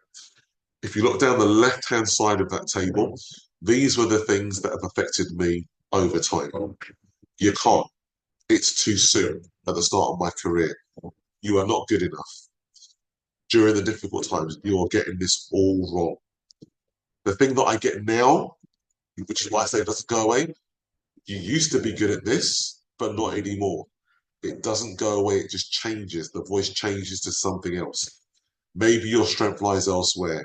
If you look down the left-hand side of that table, these were the things that have affected me over time. You can't. It's too soon at the start of my career. You are not good enough. During the difficult times, you are getting this all wrong. The thing that I get now, which is why I say it doesn't go away, you used to be good at this, but not anymore. It doesn't go away, it just changes. The voice changes to something else. Maybe your strength lies elsewhere.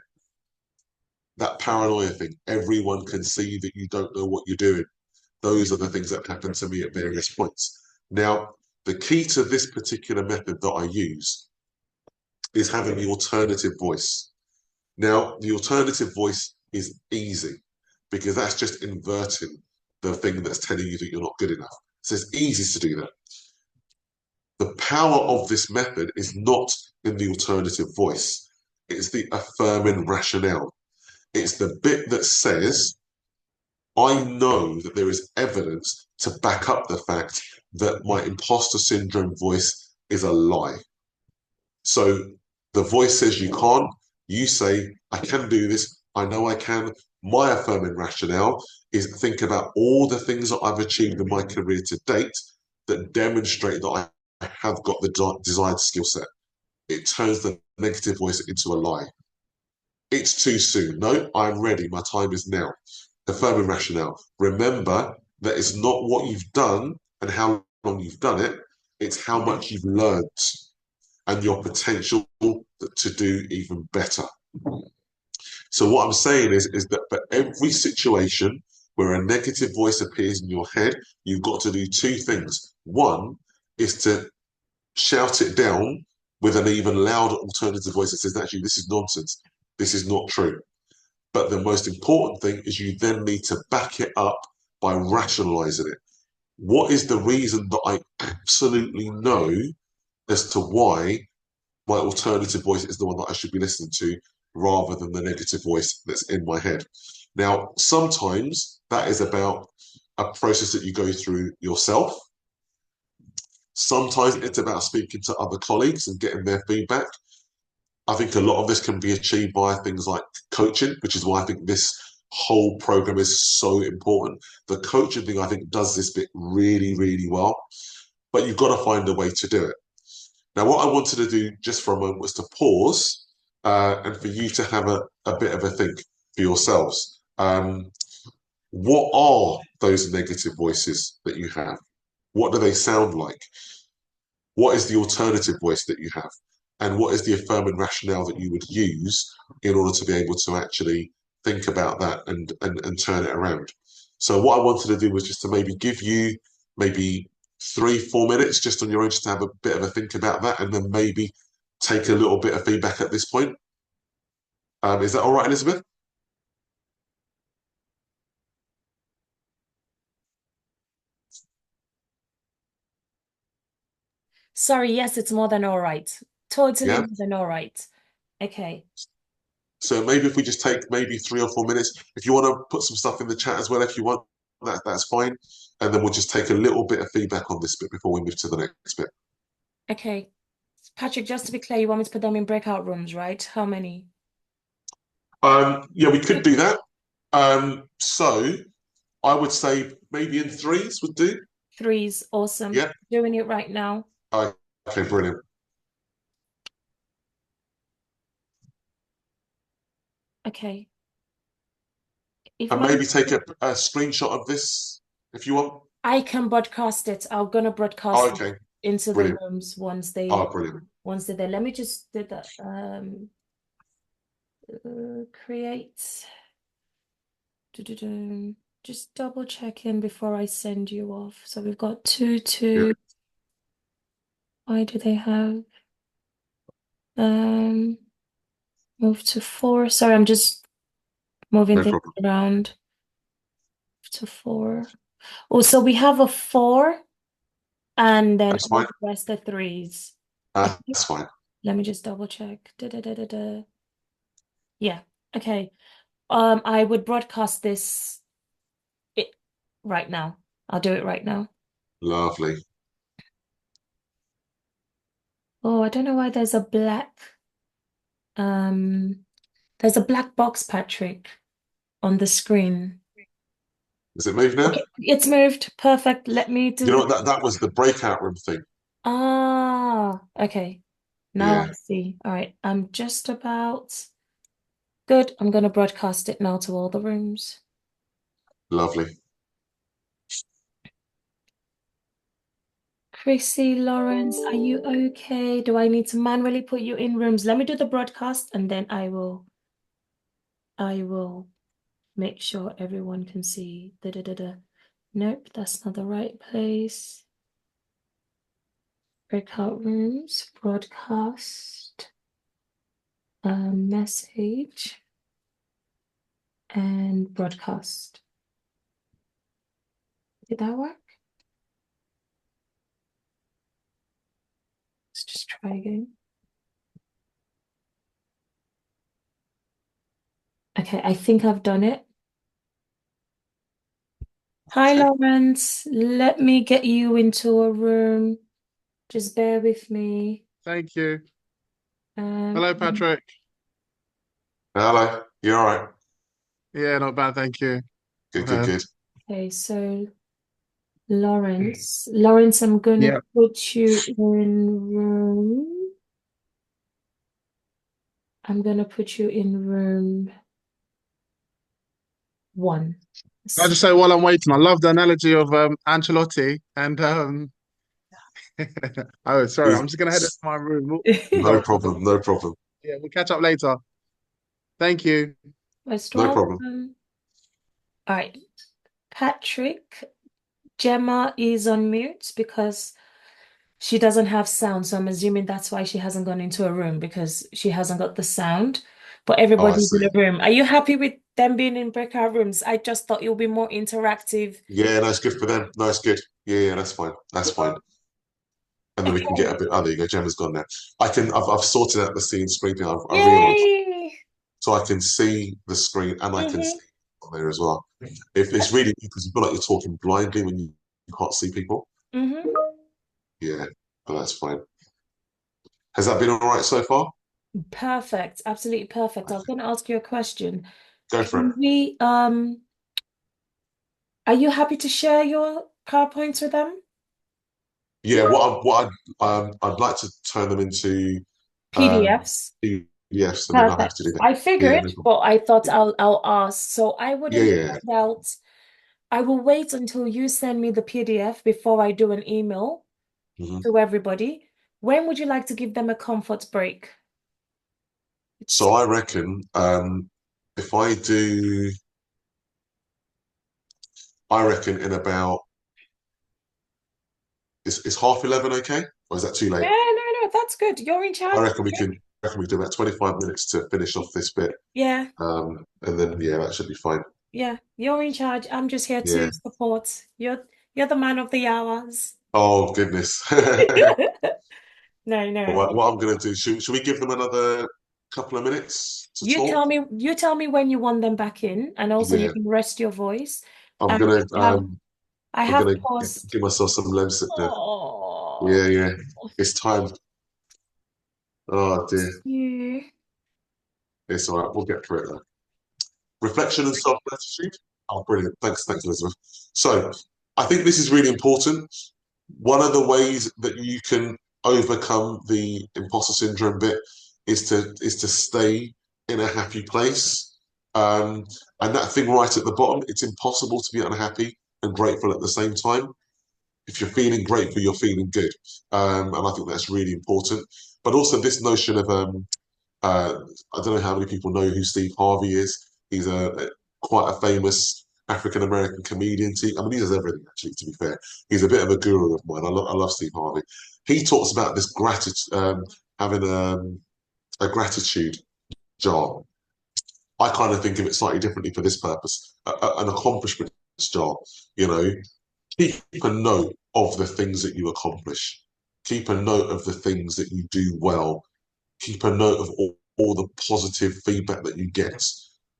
That paranoia thing, everyone can see that you don't know what you're doing. Those are the things that happen to me at various points. Now, the key to this particular method that I use is having the alternative voice. Now, the alternative voice is easy, because that's just inverting the thing that's telling you that you're not good enough. So it's easy to do that. The power of this method is not in the alternative voice. It's the affirming rationale. It's the bit that says, I know that there is evidence to back up the fact that my imposter syndrome voice is a lie. So the voice says you can't. You say, I can do this. I know I can. My affirming rationale is think about all the things that I've achieved in my career to date that demonstrate that I have got the desired skill set. It turns the negative voice into a lie. it's too soon. No, I'm ready. My time is now. Affirming rationale. Remember that it's not what you've done and how long you've done it, it's how much you've learned and your potential to do even better. So what I'm saying is that for every situation where a negative voice appears in your head, you've got to do two things. One is to shout it down with an even louder alternative voice that says, actually, this is nonsense. This is not true. But the most important thing is you then need to back it up by rationalizing it. What is the reason that I absolutely know as to why my alternative voice is the one that I should be listening to rather than the negative voice that's in my head? Now, sometimes that is about a process that you go through yourself. Sometimes it's about speaking to other colleagues and getting their feedback. I think a lot of this can be achieved by things like coaching, which is why I think this whole program is so important. The coaching thing, I think, does this bit really, really well, but you've got to find a way to do it. Now, what I wanted to do just for a moment was to pause and for you to have a bit of a think for yourselves. What are those negative voices that you have? What do they sound like? What is the alternative voice that you have? And what is the affirming rationale that you would use in order to be able to actually think about that and turn it around? So what I wanted to do was just to maybe give you maybe 3-4 minutes just on your own, just to have a bit of a think about that, and then maybe take a little bit of feedback at this point. Is that all right, Elizabeth? Sorry, yes, it's more than all right. Totally Yeah. more than all right. Okay. So maybe if we just take maybe 3 or 4 minutes, if you want to put some stuff in the chat as well, if you want, that's fine. And then we'll just take a little bit of feedback on this bit before we move to the next bit. Okay. Patrick, just to be clear, you want me to put them in breakout rooms, right? How many? Yeah, we could do that. So I would say maybe in threes would do. Threes. Awesome. Yeah. Doing it right now. Okay, brilliant. Okay. If And my maybe take a screenshot of this if you want. I can broadcast it. I'm gonna broadcast it Okay, into the brilliant. rooms Brilliant. once they're there. Let me just do that. Create. Just double check in before I send you off. So we've got two. Yeah. Why do they have move to 4? Sorry, I'm just moving No things problem. around. To 4. Oh, so we have a 4 and then That's all fine. the rest are 3s. That's fine. Let me just double check. Yeah. Okay. I would broadcast this right now. I'll do it right now. Lovely. Oh, I don't know why there's a there's a black box, Patrick, on the screen. Does it move now? Okay, it's moved. Perfect. Let me do You know it. what? That was the breakout room thing. Ah, okay. Now Yeah, I see. All right. I'm just about good. I'm going to broadcast it now to all the rooms. lovely. Chrissy, Lawrence, are you okay? Do I need to manually put you in rooms? Let me do the broadcast and then I will make sure everyone can see. Nope, that's not the right place. Breakout rooms, broadcast, message, and broadcast. Did that work? Let's just try again. Okay, I think I've done it. Hi, Okay. Lawrence. Let me get you into a room. Just bear with me. Thank you. Um, Hello, Patrick. Hello. You all right? Yeah, not bad, thank you. Good, good, good. okay, so Lawrence, I'm gonna Yeah. put you in room. I'm gonna put you in room 1. Can I just say while I'm waiting, I love the analogy of Ancelotti and oh sorry, I'm just gonna head to my room. No problem, no problem, Yeah, we'll catch up later. Thank you. Most no problem. welcome. All right, Patrick. Gemma is on mute because she doesn't have sound, so I'm assuming that's why she hasn't gone into a room because she hasn't got the sound. But Oh, I everybody's in see. a room. Are you happy with them being in breakout rooms? I just thought it would be more interactive. Yeah, no, it's good for them. No, it's good. Yeah, that's fine. That's fine. And then we can get a Okay. bit. Oh, there you go. Gemma's gone now. I've sorted out the scene screen thing. I realised, Yay! so I can see the screen and I can see Mm-hmm. on there as well. If it's really because you feel like you're talking blindly when you can't see people. Mm-hmm. Yeah, but that's fine. Has that been all right so far? Perfect. Absolutely perfect. I was going to ask you a question. Go for it. Can we, are you happy to share your PowerPoints with them? Yeah, I'd like to turn them into PDFs? PDFs, and then I'll have to Perfect. do that. I Yeah, figured, no problem. but I thought I'll ask. So I Yeah, wouldn't yeah. find out. I will wait until you send me the PDF before I do an email Mhm. to everybody. When would you like to give them a comfort break? It's So I reckon if I do, I reckon in about is 11:30 okay, or is that too no, late? no, no, that's good. You're in I charge. reckon we do about 25 minutes to finish off this bit, Yeah, and then yeah, that should be fine. yeah, you're in charge. I'm just here Yeah. to support. You're the man of the hours. Oh goodness. No, no. What I'm gonna do? Should we give them another couple of minutes to talk? You tell me when you want them back in, and also you Yeah. can rest your voice. I'm And gonna I I'm have gonna paused. give myself some Lemsip now. Oh, Yeah, yeah. It's time. Oh dear. you. It's all right. We'll get through it though. Reflection and self-gratitude. Oh, brilliant. Thanks, Elizabeth. So I think this is really important. One of the ways that you can overcome the imposter syndrome bit is to stay in a happy place. Um, and that thing right at the bottom, it's impossible to be unhappy and grateful at the same time. If you're feeling grateful, you're feeling good. And I think that's really important. But also this notion of uh, I don't know how many people know who Steve Harvey is. He's quite a famous African American comedian. I mean, he does everything actually. To be fair, he's a bit of a guru of mine. I love Steve Harvey. He talks about this gratitude, having a gratitude jar. I kind of think of it slightly differently for this purpose. An accomplishment jar. You know, keep a note of the things that you accomplish. Keep a note of the things that you do well. Keep a note of all the positive feedback that you get,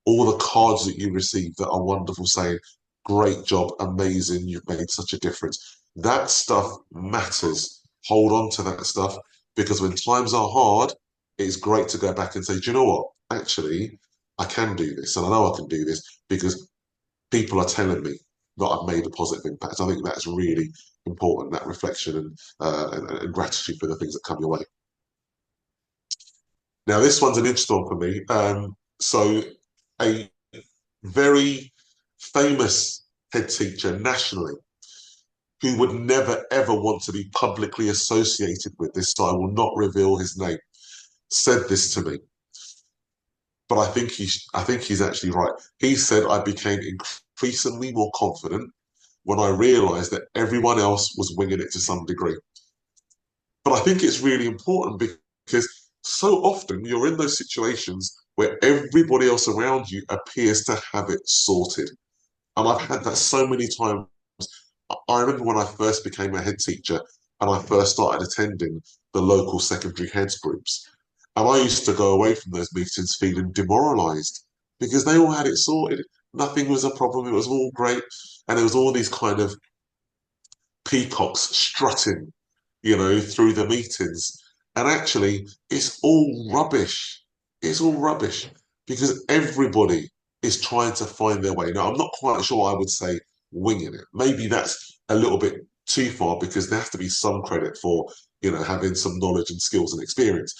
all the cards that you receive that are wonderful, saying, great job, amazing, you've made such a difference. That stuff matters. Hold on to that stuff because when times are hard, it's great to go back and say, do you know what? Actually, I can do this and I know I can do this because people are telling me that I've made a positive impact. I think that's really important, that reflection and gratitude for the things that come your way. Now, this one's an interesting one for me. So, a very famous head teacher nationally who would never ever want to be publicly associated with this, so I will not reveal his name, said this to me. But I think he's actually right. He said I became increasingly more confident when I realised that everyone else was winging it to some degree. But I think it's really important because so often you're in those situations where everybody else around you appears to have it sorted. And I've had that so many times. I remember when I first became a head teacher and I first started attending the local secondary heads groups. And I used to go away from those meetings feeling demoralised because they all had it sorted. Nothing was a problem. It was all great. And there was all these kind of peacocks strutting, through the meetings. And actually, it's all rubbish. It's all rubbish because everybody is trying to find their way. Now, I'm not quite sure I would say winging it. Maybe that's a little bit too far because there has to be some credit for, having some knowledge and skills and experience.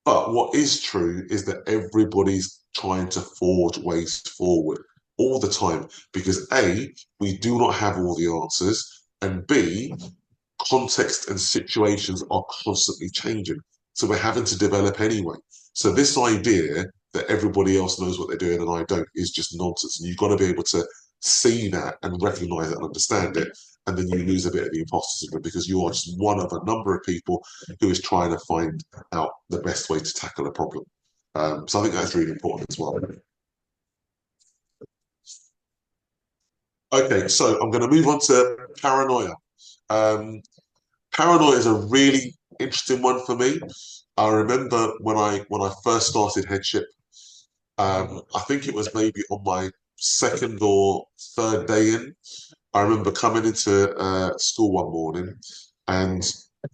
But what is true is that everybody's trying to forge ways forward all the time because A, we do not have all the answers, and B, context and situations are constantly changing. So we're having to develop anyway. So this idea that everybody else knows what they're doing and I don't is just nonsense. And you've got to be able to see that and recognize it and understand it. And then you lose a bit of the imposter syndrome because you are just one of a number of people who is trying to find out the best way to tackle a problem. So I think that's really important as well. Okay, so I'm going to move on to paranoia. Paranoia is a really interesting one for me. I remember when I first started headship, I think it was maybe on my second or third day in. I remember coming into school one morning and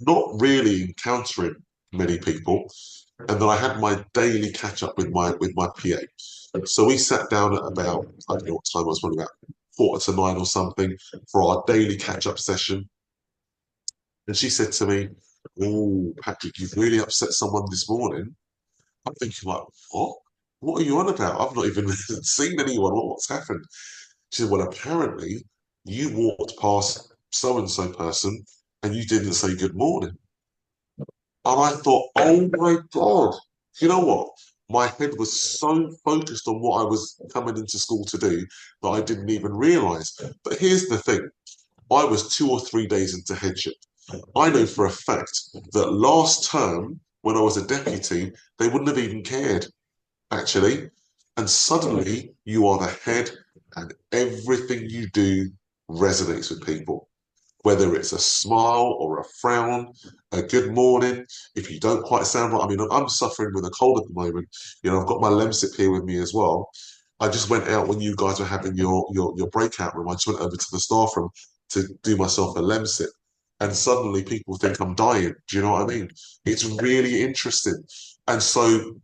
not really encountering many people, and then I had my daily catch up with my PA. So we sat down at about, I don't know what time it was, probably about 8:45 or something for our daily catch up session. And she said to me, "Oh, Patrick, you've really upset someone this morning." I'm thinking, like, what? What are you on about? I've not even seen anyone. What's happened? She said, "Well, apparently you walked past so and so person and you didn't say good morning." And I thought, oh my God, you know what? My head was so focused on what I was coming into school to do that I didn't even realize. But here's the thing, I was 2 or 3 days into headship. I know for a fact that last term, when I was a deputy, they wouldn't have even cared, actually. And suddenly you are the head and everything you do resonates with people. Whether it's a smile or a frown, a good morning, if you don't quite sound right. I mean, I'm suffering with a cold at the moment. You know, I've got my Lemsip here with me as well. I just went out when you guys were having your breakout room. I just went over to the staff room to do myself a Lemsip. And suddenly people think I'm dying. Do you know what I mean? It's really interesting. And so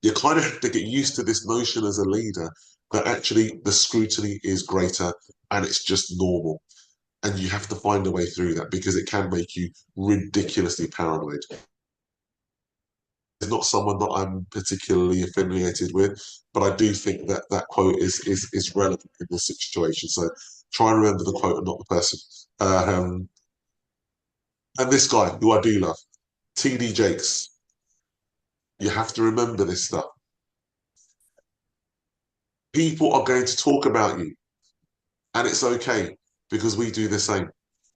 you kind of have to get used to this notion as a leader that actually the scrutiny is greater and it's just normal. And you have to find a way through that because it can make you ridiculously paranoid. It's not someone that I'm particularly affiliated with, but I do think that that quote is relevant in this situation. So try and remember the quote and not the person. And this guy, who I do love, TD Jakes, you have to remember this stuff. People are going to talk about you, and it's okay because we do the same.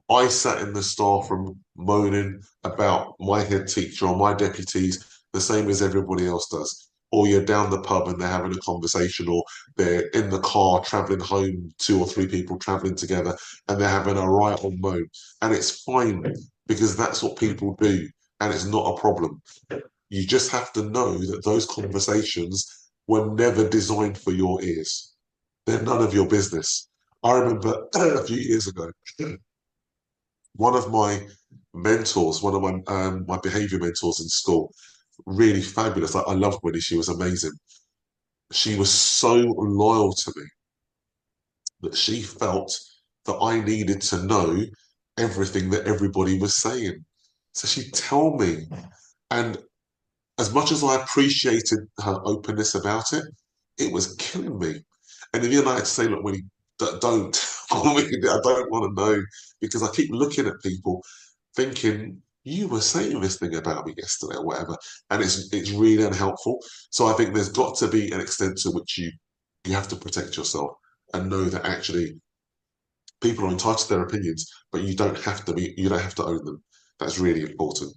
I sat in the staff room moaning about my head teacher or my deputies the same as everybody else does. Or you're down the pub and they're having a conversation, or they're in the car traveling home, 2 or 3 people traveling together, and they're having a right on moan. And it's fine because that's what people do, and it's not a problem. You just have to know that those conversations were never designed for your ears. They're none of your business. I remember a few years ago, one of my mentors, one of my behavior mentors in school, really fabulous. I loved Winnie. She was amazing. She was so loyal to me that she felt that I needed to know everything that everybody was saying. So she'd tell me. And as much as I appreciated her openness about it, it was killing me. And in the end, I had to say, look, Winnie, don't call me. I don't want to know because I keep looking at people thinking you were saying this thing about me yesterday or whatever, and it's really unhelpful. So I think there's got to be an extent to which you have to protect yourself and know that actually people are entitled to their opinions, but you don't have to own them. That's really important.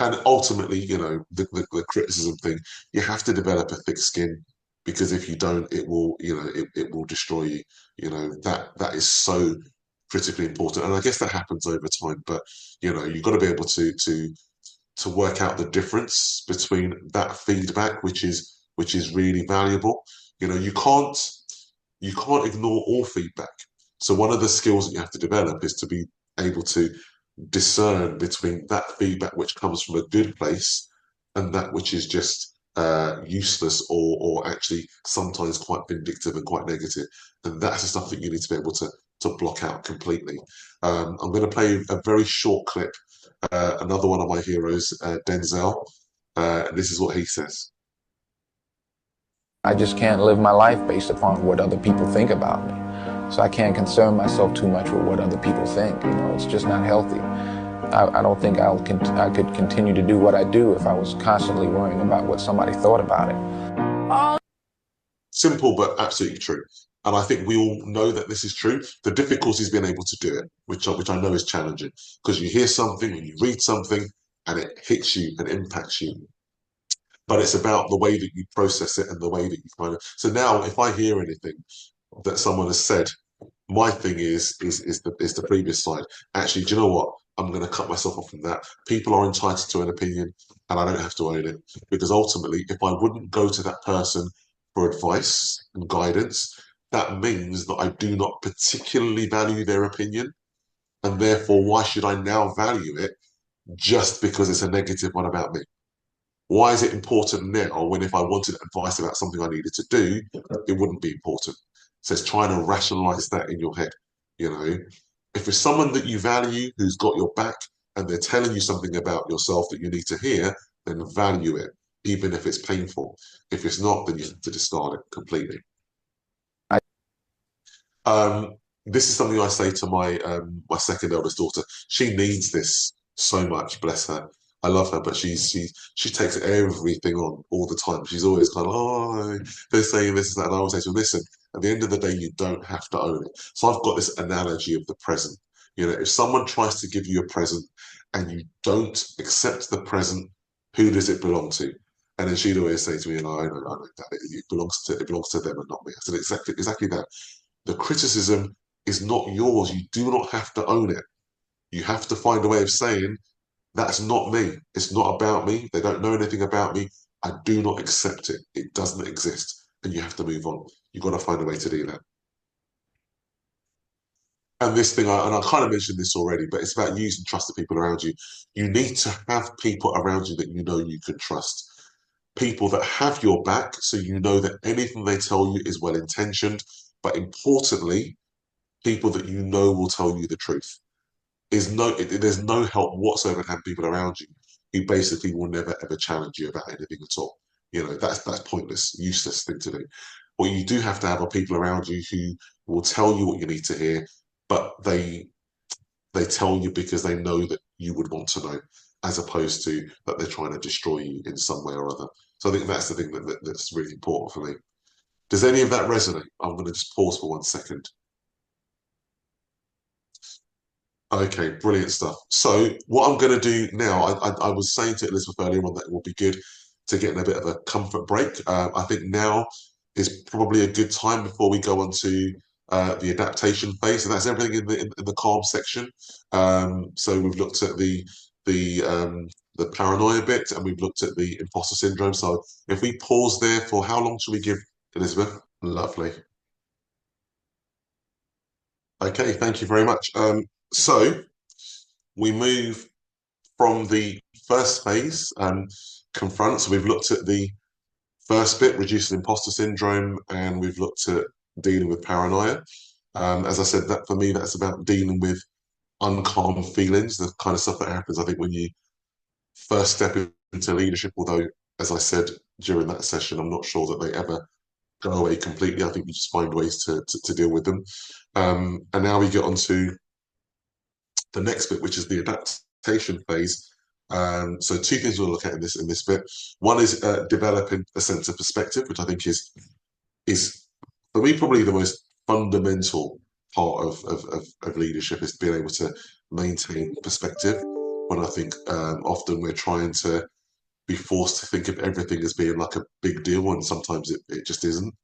And ultimately, you know, the criticism thing, you have to develop a thick skin because if you don't, it will, you know, it will destroy you. You know, that is so critically important. And I guess that happens over time, but you know, you've got to be able to work out the difference between that feedback, which is really valuable. You know, you can't ignore all feedback. So one of the skills that you have to develop is to be able to discern between that feedback which comes from a good place and that which is just useless or actually sometimes quite vindictive and quite negative. And that's the stuff that you need to be able to to block out completely. I'm going to play a very short clip. Another one of my heroes, Denzel. This is what he says. I just can't live my life based upon what other people think about me. So I can't concern myself too much with what other people think. You know, it's just not healthy. I don't think I could continue to do what I do if I was constantly worrying about what somebody thought about it. Simple, but absolutely true. And I think we all know that this is true. The difficulty is being able to do it, which I know is challenging, because you hear something and you read something and it hits you and impacts you. But it's about the way that you process it and the way that you kind of. So now, if I hear anything that someone has said, my thing is the previous side. Actually, do you know what? I'm going to cut myself off from that. People are entitled to an opinion, and I don't have to own it, because ultimately, if I wouldn't go to that person for advice and guidance, that means that I do not particularly value their opinion, and therefore, why should I now value it just because it's a negative one about me? Why is it important now when if I wanted advice about something I needed to do, it wouldn't be important? So it's trying to rationalize that in your head. You know, if it's someone that you value who's got your back and they're telling you something about yourself that you need to hear, then value it, even if it's painful. If it's not, then you have to discard it completely. This is something I say to my second eldest daughter. She needs this so much, bless her. I love her, but she takes everything on all the time. She's always kind of, oh, they're saying this and that. And I always say to her, listen, at the end of the day, you don't have to own it. So I've got this analogy of the present. You know, if someone tries to give you a present and you don't accept the present, who does it belong to? And then she'd always say to me, I know that it belongs to them and not me. I said, exactly that. The criticism is not yours. You do not have to own it. You have to find a way of saying, that's not me. It's not about me. They don't know anything about me. I do not accept it. It doesn't exist. And you have to move on. You've got to find a way to do that. And this thing, and I kind of mentioned this already, but it's about using trusted people around you. You need to have people around you that you know you can trust. People that have your back, so you know that anything they tell you is well intentioned, but importantly, people that you know will tell you the truth. There's no help whatsoever in having people around you who basically will never ever challenge you about anything at all. You know, that's pointless, useless thing to do. What you do have to have are people around you who will tell you what you need to hear, but they tell you because they know that you would want to know, as opposed to that they're trying to destroy you in some way or other. So I think that's the thing that's really important for me. Does any of that resonate? I'm going to just pause for 1 second. Okay, brilliant stuff. So what I'm going to do now, I was saying to Elizabeth earlier on that it will be good to get in a bit of a comfort break. I think now is probably a good time before we go on to the adaptation phase. So that's everything in the calm section. So we've looked at the paranoia bit and we've looked at the imposter syndrome. So if we pause there for how long should we give, Elizabeth? Lovely. Okay, thank you very much. So we move from the first phase, confront. So we've looked at the first bit, reducing imposter syndrome, and we've looked at dealing with paranoia. As I said, that for me, that's about dealing with uncalm feelings, the kind of stuff that happens, I think, when you first step into leadership. Although, as I said during that session, I'm not sure that they ever go away completely. I think you just find ways to deal with them. And now we get on to the next bit, which is the adaptation phase. So two things we'll look at in this bit. One is developing a sense of perspective, which I think is for me probably the most fundamental part of leadership, is being able to maintain perspective. When I think often we're trying to be forced to think of everything as being like a big deal, and sometimes it just isn't.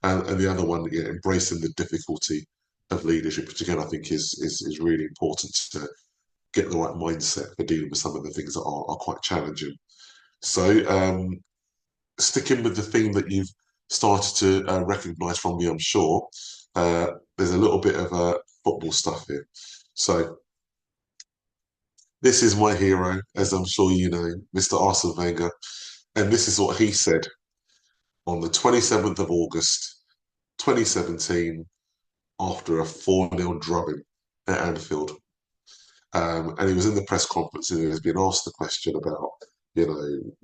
And the other one, embracing the difficulty of leadership, which again I think is really important to get the right mindset for dealing with some of the things that are quite challenging. So sticking with the theme that you've started to recognise from me, I'm sure, there's a little bit of football stuff here. So this is my hero, as I'm sure you know, Mr. Arsene Wenger, and this is what he said on the 27th of August, 2017, after a 4-0 drubbing at Anfield. And he was in the press conference and he was being asked the question about,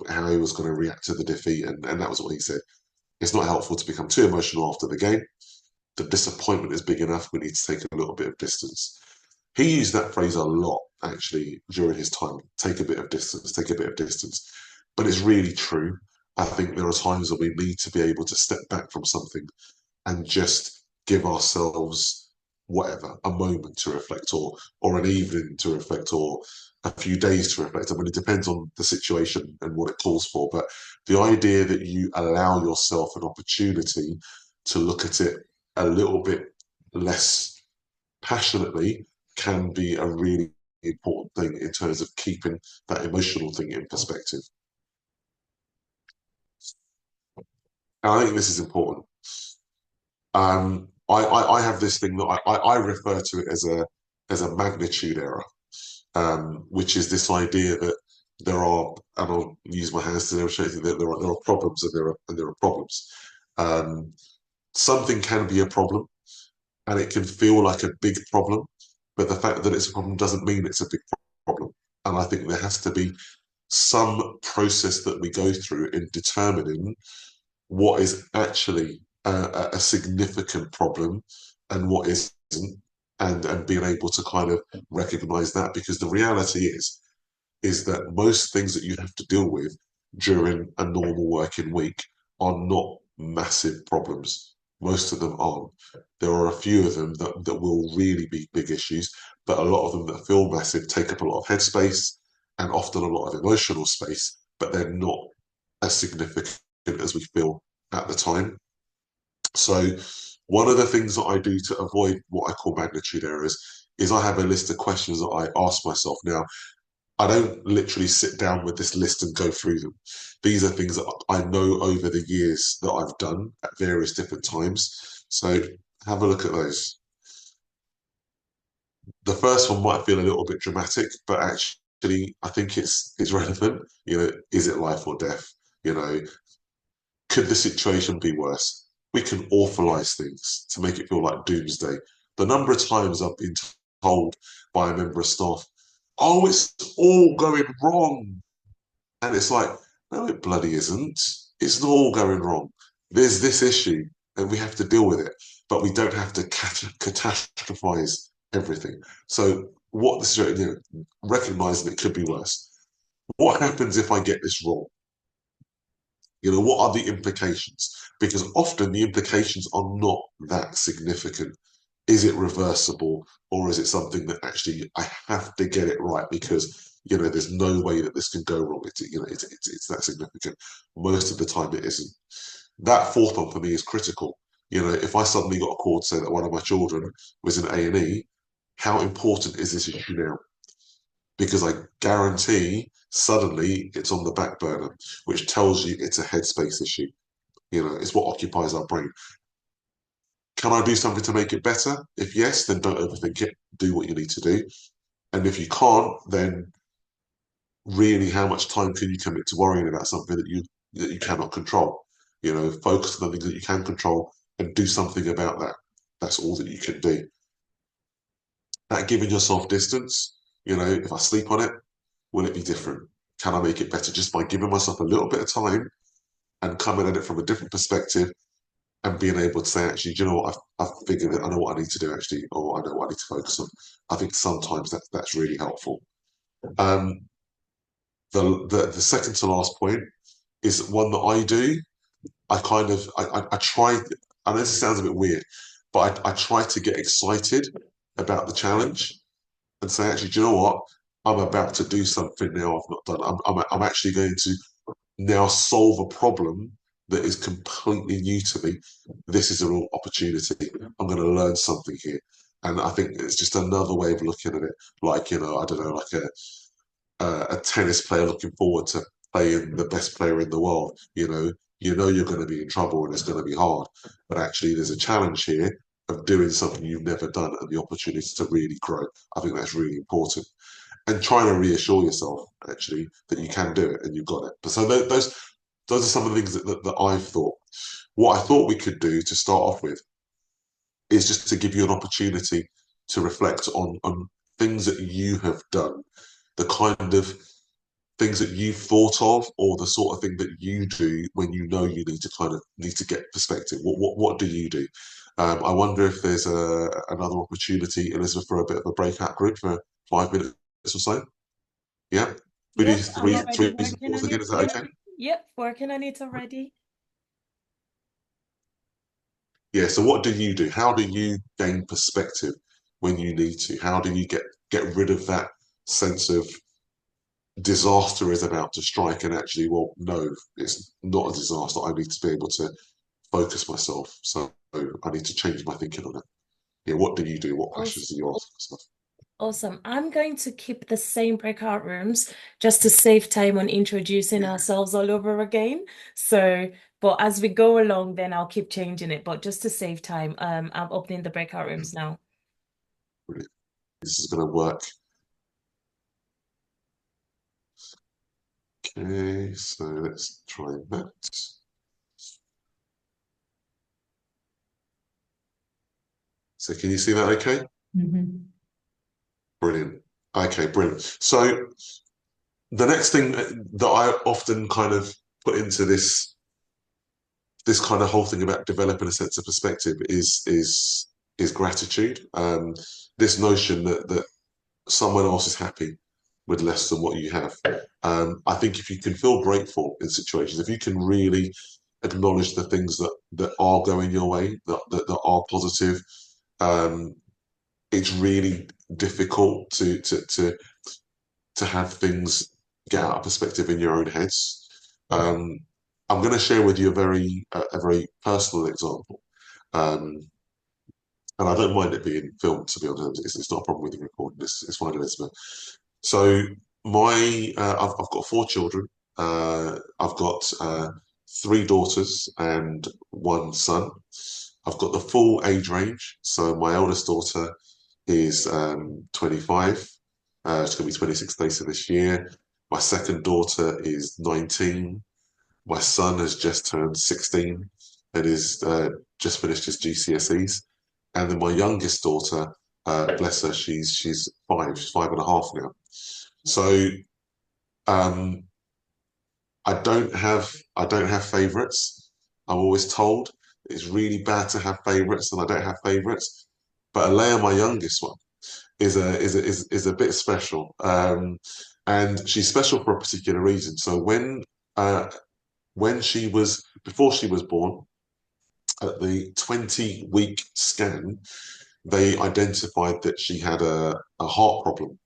how he was going to react to the defeat. And that was what he said. It's not helpful to become too emotional after the game. The disappointment is big enough. We need to take a little bit of distance. He used that phrase a lot, actually, during his time. Take a bit of distance, take a bit of distance. But it's really true. I think there are times that we need to be able to step back from something and just give ourselves a moment to reflect, or an evening to reflect, or a few days to reflect. I mean, it depends on the situation and what it calls for. But the idea that you allow yourself an opportunity to look at it a little bit less passionately can be a really important thing in terms of keeping that emotional thing in perspective. And I think this is important. I have this thing that I refer to it as a magnitude error, which is this idea that there are, and I'll use my hands to demonstrate that there are problems and there are problems. Something can be a problem, and it can feel like a big problem, but the fact that it's a problem doesn't mean it's a big problem. And I think there has to be some process that we go through in determining what is actually a significant problem and what isn't, and being able to kind of recognize that, because the reality is that most things that you have to deal with during a normal working week are not massive problems. Most of them aren't. There are a few of them that will really be big issues, but a lot of them that feel massive take up a lot of headspace and often a lot of emotional space, but they're not as significant as we feel at the time. So one of the things that I do to avoid what I call magnitude errors is I have a list of questions that I ask myself. Now, I don't literally sit down with this list and go through them. These are things that I know over the years that I've done at various different times. So have a look at those. The first one might feel a little bit dramatic, but actually I think it's relevant. Is it life or death? Could the situation be worse? We can awfulize things to make it feel like doomsday. The number of times I've been told by a member of staff, oh, it's all going wrong. And it's like, no, it bloody isn't. It's not all going wrong. There's this issue and we have to deal with it, but we don't have to catastrophize everything. So what the situation, recognizing it could be worse. What happens if I get this wrong? What are the implications? Because often the implications are not that significant. Is it reversible, or is it something that actually I have to get it right because there's no way that this can go wrong? It's that significant. Most of the time it isn't. That fourth one for me is critical. If I suddenly got a call to say that one of my children was in A&E, how important is this issue now? Because I guarantee suddenly it's on the back burner, which tells you it's a headspace issue. It's what occupies our brain. Can I do something to make it better? If yes, then don't overthink it. Do what you need to do. And if you can't, then really how much time can you commit to worrying about something that you cannot control? Focus on the things that you can control and do something about that. That's all that you can do. That giving yourself distance, if I sleep on it, will it be different? Can I make it better just by giving myself a little bit of time and coming at it from a different perspective and being able to say, actually, do you know what? I've figured it. I know what I need to do, actually, or I know what I need to focus on. I think sometimes that's really helpful. The second to last point is one that I do. I try, I know this sounds a bit weird, but I try to get excited about the challenge and say, actually, do you know what? I'm about to do something now I've not done. I'm actually going to now solve a problem that is completely new to me. This is a real opportunity. I'm going to learn something here. And I think it's just another way of looking at it. Like, I don't know, like a tennis player looking forward to playing the best player in the world. You're going to be in trouble and it's going to be hard. But actually, there's a challenge here of doing something you've never done and the opportunity to really grow. I think that's really important. And trying to reassure yourself, actually, that you can do it and you've got it. So those are some of the things that I've thought. What I thought we could do to start off with is just to give you an opportunity to reflect on things that you have done, the kind of things that you've thought of, or the sort of thing that you do when you know you need to get perspective. What do you do? I wonder if there's another opportunity, Elizabeth, for a bit of a breakout group for 5 minutes or so. Yeah, we do Yep, I'm already three working supports on again. it. Is that Yep, okay? yep, working on it already. Yeah. So what do you do? How do you gain perspective when you need to? How do you get rid of that sense of disaster is about to strike, and actually, well, no, it's not a disaster. I need to be able to focus myself. So I need to change my thinking on it. Yeah, what do you do? What questions Awesome. do you ask yourself? Awesome. I'm going to keep the same breakout rooms just to save time on introducing ourselves all over again. So, but as we go along, then I'll keep changing it. But just to save time, I'm opening the breakout rooms now. Brilliant. This is going to work. Okay, so let's try that. So can you see that okay? Brilliant. Okay, brilliant. So the next thing that I often kind of put into this kind of whole thing about developing a sense of perspective is gratitude. This notion that someone else is happy with less than what you have. I think if you can feel grateful in situations, if you can really acknowledge the things that are going your way, that are positive, um, it's really difficult to have things get out of perspective in your own heads. I'm going to share with you a very personal example, um, and I don't mind it being filmed. To be honest, it's not a problem with the recording. It's fine, Elizabeth. So I've got 4 children. I've got 3 daughters and 1 son. I've got the full age range. So my eldest daughter is 25. She's going to be 26 later this year. My second daughter is 19. My son has just turned 16 and is just finished his GCSEs. And then my youngest daughter, bless her, she's 5. She's 5.5 now. So um, I don't have favourites. I'm always told it's really bad to have favourites, and I don't have favourites. But Alea, my youngest one, is a bit special, and she's special for a particular reason. So when she was before she was born, at the 20-week scan, they identified that she had a heart problem.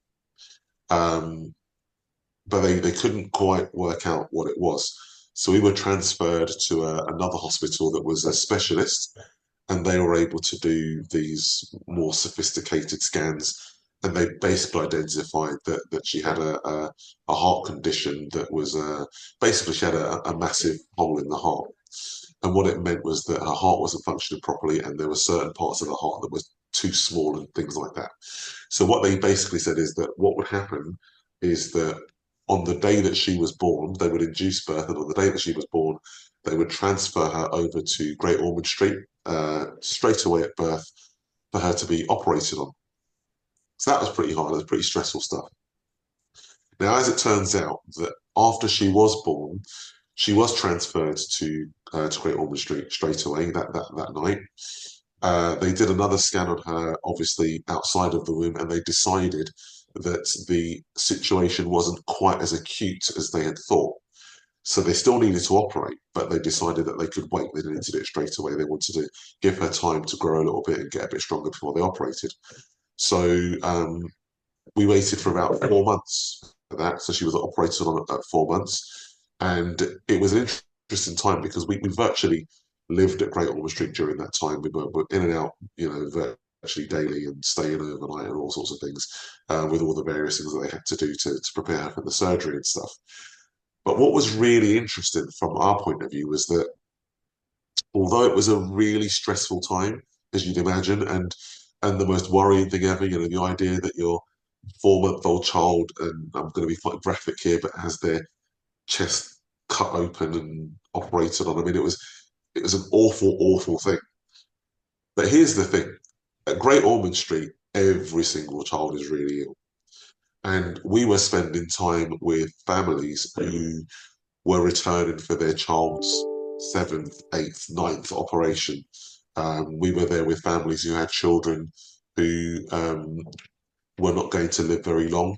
But they couldn't quite work out what it was. So we were transferred to another hospital that was a specialist, and they were able to do these more sophisticated scans. And they basically identified that she had a heart condition that was basically she had a massive hole in the heart. And what it meant was that her heart wasn't functioning properly, and there were certain parts of the heart that were too small and things like that. So what they basically said is that what would happen is that on the day that she was born, they would induce birth, and on the day that she was born, they would transfer her over to Great Ormond Street straight away at birth for her to be operated on. So that was pretty hard. It was pretty stressful stuff. Now, as it turns out, that after she was born, she was transferred to Great Ormond Street straight away that night. They did another scan on her, obviously outside of the womb, and they decided that the situation wasn't quite as acute as they had thought. So they still needed to operate, but they decided that they could wait. They didn't need to do it straight away. They wanted to give her time to grow a little bit and get a bit stronger before they operated. So we waited for about 4 months for that. So she was operated on at 4 months. And it was an interesting time because we virtually lived at Great Ormond Street during that time. We were in and out, virtually daily and staying overnight and all sorts of things with all the various things that they had to do to prepare her for the surgery and stuff. But what was really interesting from our point of view was that although it was a really stressful time, as you'd imagine, and the most worrying thing ever, the idea that your 4-month-old child, and I'm going to be quite graphic here, but has their chest cut open and operated on. I mean, it was an awful, awful thing. But here's the thing. At Great Ormond Street, every single child is really ill. And we were spending time with families who were returning for their child's seventh, eighth, ninth operation. We were there with families who had children who were not going to live very long,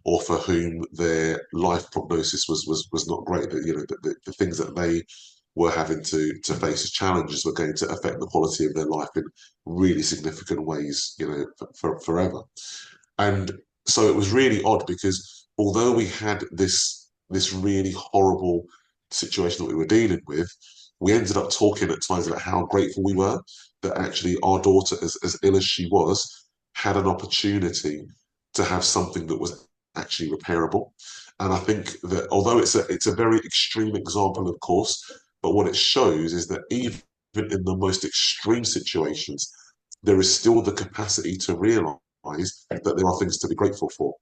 or for whom their life prognosis was not great. That, you know, the things that they were having to face as challenges were going to affect the quality of their life in really significant ways, you know, for forever. And so it was really odd because although we had this really horrible situation that we were dealing with, we ended up talking at times about how grateful we were that actually our daughter, as ill as she was, had an opportunity to have something that was actually repairable. And I think that although it's a very extreme example, of course, but what it shows is that even in the most extreme situations, there is still the capacity to realise that there are things to be grateful for.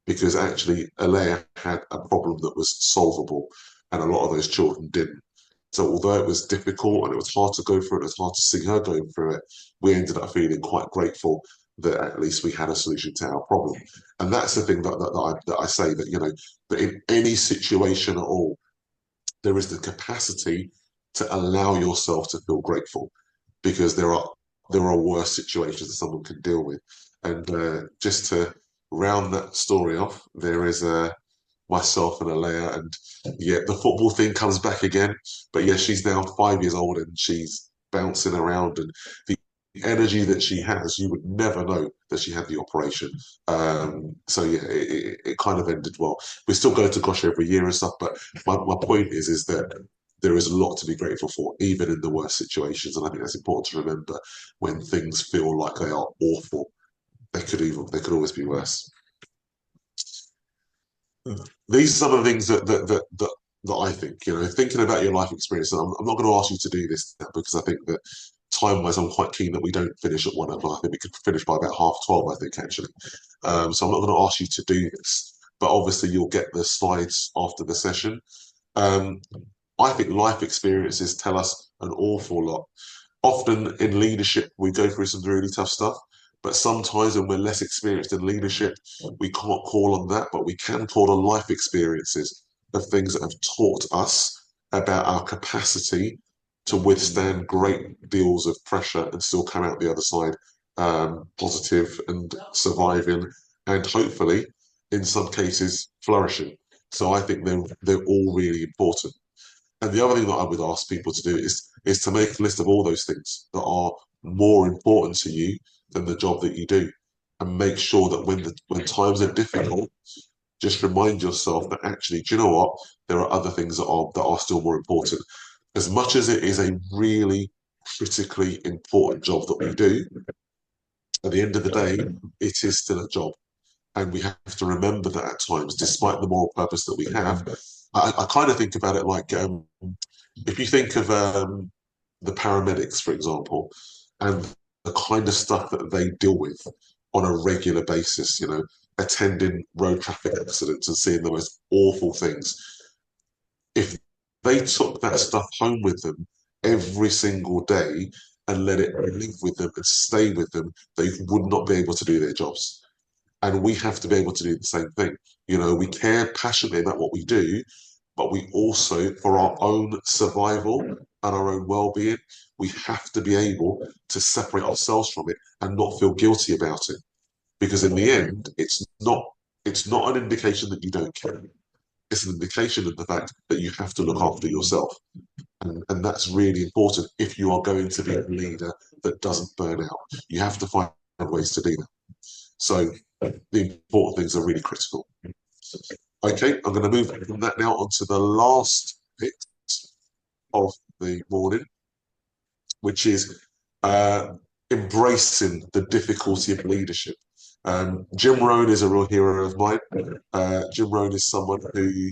Because actually, Alea had a problem that was solvable, and a lot of those children didn't. So although it was difficult and it was hard to go through it, it was hard to see her going through it, we ended up feeling quite grateful that at least we had a solution to our problem. And that's the thing that I say, that, you know, that in any situation at all, there is the capacity to allow yourself to feel grateful, because there are worse situations that someone can deal with. And just to round that story off, there is myself and Alea, and yeah, the football thing comes back again. But yeah, she's now 5 years old and she's bouncing around, and the energy that she has, you would never know that she had the operation. So yeah, it kind of ended well. We still go to Gosh every year and stuff, but my point is that there is a lot to be grateful for, even in the worst situations. And I think that's important to remember when things feel like they are awful. They could always be worse. These are some of the things that I think, you know, thinking about your life experience. And I'm not going to ask you to do this now, because I think that time-wise, I'm quite keen that we don't finish at 1 o'clock. I think we could finish by about 12:30, I think, actually. So I'm not going to ask you to do this, but obviously you'll get the slides after the session. Um, I think life experiences tell us an awful lot. Often in leadership, we go through some really tough stuff, but sometimes when we're less experienced in leadership, we can't call on that, but we can call on life experiences of things that have taught us about our capacity to withstand great deals of pressure and still come out the other side positive and surviving, and hopefully, in some cases, flourishing. So I think they're all really important. And the other thing that I would ask people to do is to make a list of all those things that are more important to you than the job that you do, and make sure that when times are difficult, just remind yourself that actually, do you know what? There are other things that are still more important. As much as it is a really critically important job that we do, at the end of the day, it is still a job. And we have to remember that at times, despite the moral purpose that we have, I kind of think about it like if you think of the paramedics, for example, and the kind of stuff that they deal with on a regular basis, you know, attending road traffic accidents and seeing the most awful things. If they took that stuff home with them every single day and let it live with them and stay with them, they would not be able to do their jobs. And we have to be able to do the same thing. You know, we care passionately about what we do, but we also, for our own survival and our own well-being, we have to be able to separate ourselves from it and not feel guilty about it. Because in the end, it's not an indication that you don't care. It's an indication of the fact that you have to look after yourself. And that's really important if you are going to be a leader that doesn't burn out. You have to find ways to do that. So the important things are really critical. Okay, I'm going to move from that now onto the last bit of the morning, which is embracing the difficulty of leadership. Jim Rohn is a real hero of mine. Jim Rohn is someone who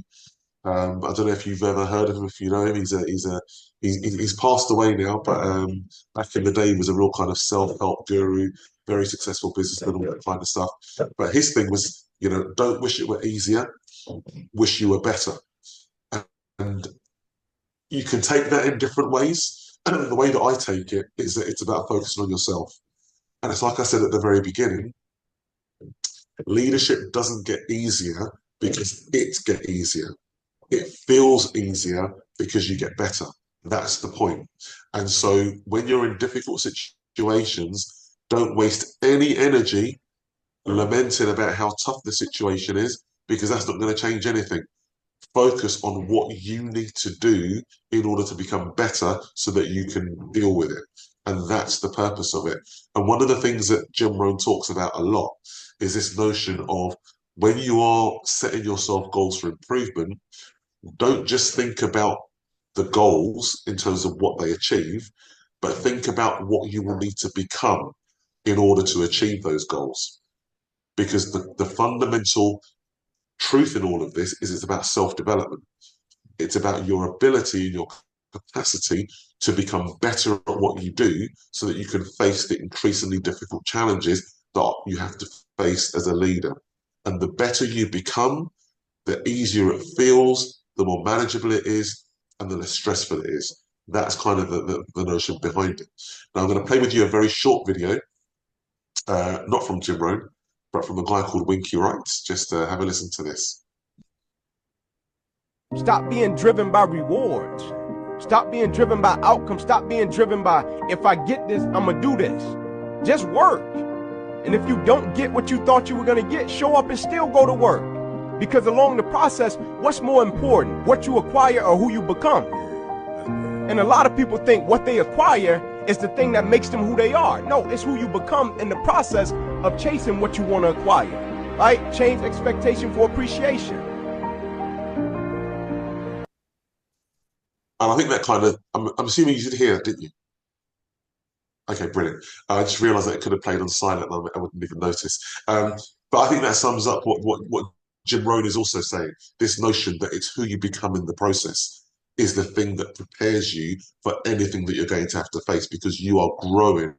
I don't know if you've ever heard of him. If you know him, he's passed away now, but back in the day, he was a real kind of self-help guru, very successful businessman, all that kind of stuff. But his thing was, you know, don't wish it were easier, wish you were better. And you can take that in different ways. the way that I take it is that it's about focusing on yourself. And it's like I said at the very beginning, leadership doesn't get easier because it gets easier. It feels easier because you get better. That's the point. And so when you're in difficult situations, don't waste any energy lamenting about how tough the situation is, because that's not going to change anything. Focus on what you need to do in order to become better so that you can deal with it. And that's the purpose of it. And one of the things that Jim Rohn talks about a lot is this notion of when you are setting yourself goals for improvement, don't just think about the goals in terms of what they achieve, but think about what you will need to become in order to achieve those goals. Because the fundamental truth in all of this is it's about self-development. It's about your ability and your capacity to become better at what you do so that you can face the increasingly difficult challenges that you have to face as a leader. And the better you become, the easier it feels, the more manageable it is, and the less stressful it is. That's kind of the notion behind it. Now, I'm going to play with you a very short video, not from Jim Rohn, but from a guy called Winky Wright. Just have a listen to this. Stop being driven by rewards. Stop being driven by outcomes. Stop being driven by, if I get this, I'm going to do this. Just work. And if you don't get what you thought you were going to get, show up and still go to work. Because along the process, what's more important, what you acquire or who you become? And a lot of people think what they acquire is the thing that makes them who they are. No, it's who you become in the process of chasing what you want to acquire, right? Change expectation for appreciation. And I think that kind of, I'm assuming you did hear that, didn't you? Okay, brilliant. I just realised that it could have played on silent and I wouldn't even notice. But I think that sums up what Jim Rohn is also saying. This notion that it's who you become in the process is the thing that prepares you for anything that you're going to have to face, because you are growing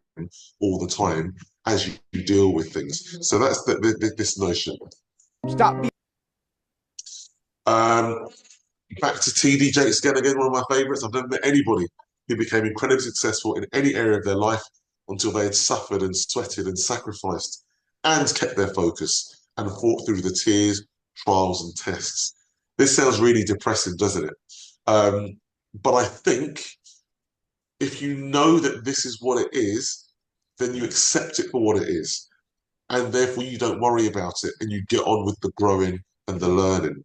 all the time as you deal with things. So that's this notion. Stop being back to TD Jakes again, one of my favourites. I've never met anybody who became incredibly successful in any area of their life until they had suffered and sweated and sacrificed and kept their focus and fought through the tears, trials and tests. This sounds really depressing, doesn't it? But I think if you know that this is what it is, then you accept it for what it is. And therefore you don't worry about it and you get on with the growing and the learning.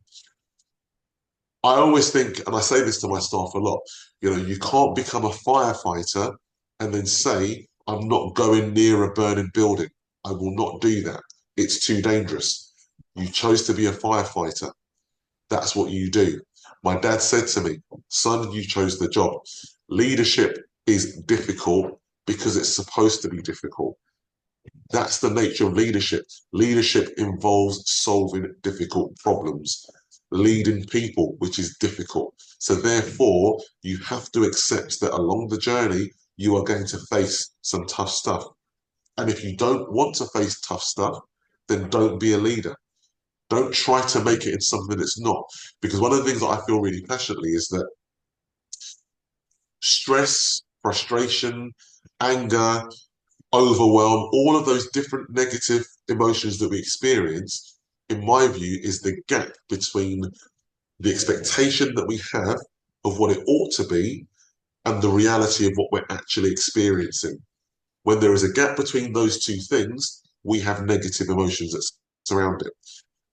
I always think, and I say this to my staff a lot, you can't become a firefighter and then say, I'm not going near a burning building. I will not do that. It's too dangerous. You chose to be a firefighter. That's what you do. My dad said to me, son, you chose the job. Leadership is difficult because it's supposed to be difficult. That's the nature of leadership. Leadership involves solving difficult problems, leading people, which is difficult. So therefore, you have to accept that along the journey, you are going to face some tough stuff. And if you don't want to face tough stuff, then don't be a leader. Don't try to make it in something that's not. Because one of the things that I feel really passionately is that stress, frustration, anger, overwhelm, all of those different negative emotions that we experience, in my view, is the gap between the expectation that we have of what it ought to be and the reality of what we're actually experiencing. When there is a gap between those two things, we have negative emotions that surround it.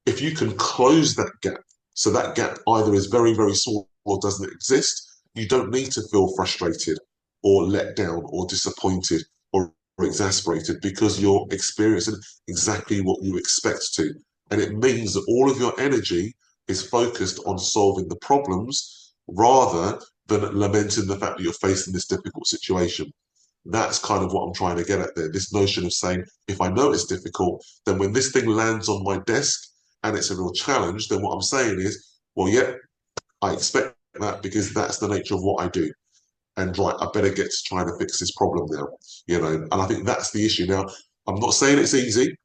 If you can close that gap, so that gap either is very, very small or doesn't exist, you don't need to feel frustrated or let down or disappointed or exasperated, because you're experiencing exactly what you expect to. And it means that all of your energy is focused on solving the problems rather than lamenting the fact that you're facing this difficult situation. That's kind of what I'm trying to get at there. This notion of saying, if I know it's difficult, then when this thing lands on my desk and it's a real challenge, then what I'm saying is, well, yeah, I expect that because that's the nature of what I do. And right, I better get to trying to fix this problem now, and I think that's the issue. Now, I'm not saying it's easy,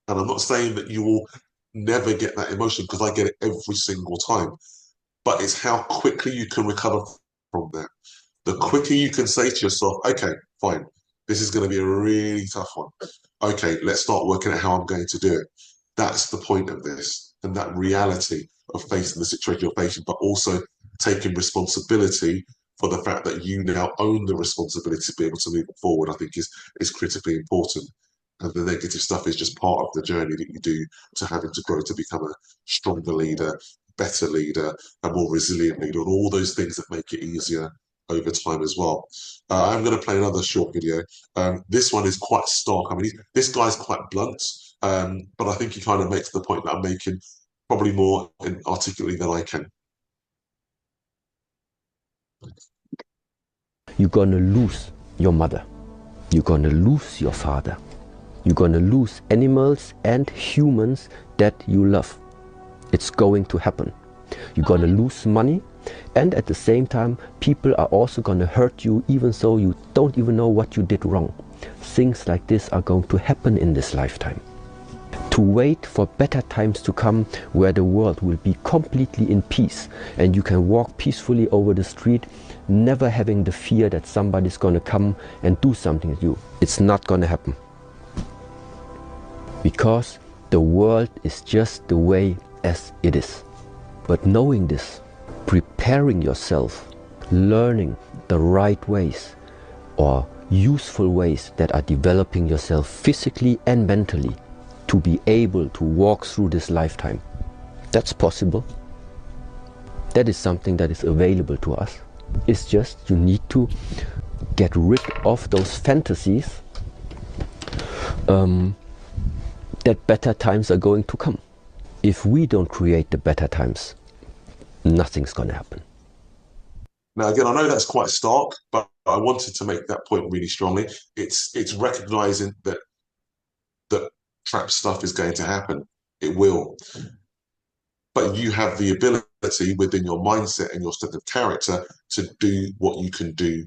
and I'm not saying that you will never get that emotion, because I get it every single time. But it's how quickly you can recover from that. The quicker you can say to yourself, okay, fine, this is going to be a really tough one. Okay, let's start working out how I'm going to do it. That's the point of this, and that reality of facing the situation you're facing, but also taking responsibility for the fact that you now own the responsibility to be able to move forward, I think is critically important. And the negative stuff is just part of the journey that you do to having to grow to become a stronger leader, better leader, a more resilient leader, and all those things that make it easier over time as well. I'm going to play another short video. This one is quite stark. I mean, this guy's quite blunt, but I think he kind of makes the point that I'm making probably more articulately than I can. You're gonna lose your mother. You're gonna lose your father. You're gonna lose animals and humans that you love. It's going to happen. You're gonna lose money, and at the same time, people are also gonna hurt you even though you don't even know what you did wrong. Things like this are going to happen in this lifetime. To wait for better times to come where the world will be completely in peace and you can walk peacefully over the street, never having the fear that somebody's gonna come and do something to you. It's not gonna happen. Because the world is just the way as it is. But knowing this, preparing yourself, learning the right ways or useful ways that are developing yourself physically and mentally to be able to walk through this lifetime. That's possible. That is something that is available to us. It's just you need to get rid of those fantasies that better times are going to come. If we don't create the better times, nothing's going to happen. Now, again, I know that's quite stark, but I wanted to make that point really strongly. It's recognizing that trap stuff is going to happen. It will. But you have the ability within your mindset and your strength of character to do what you can do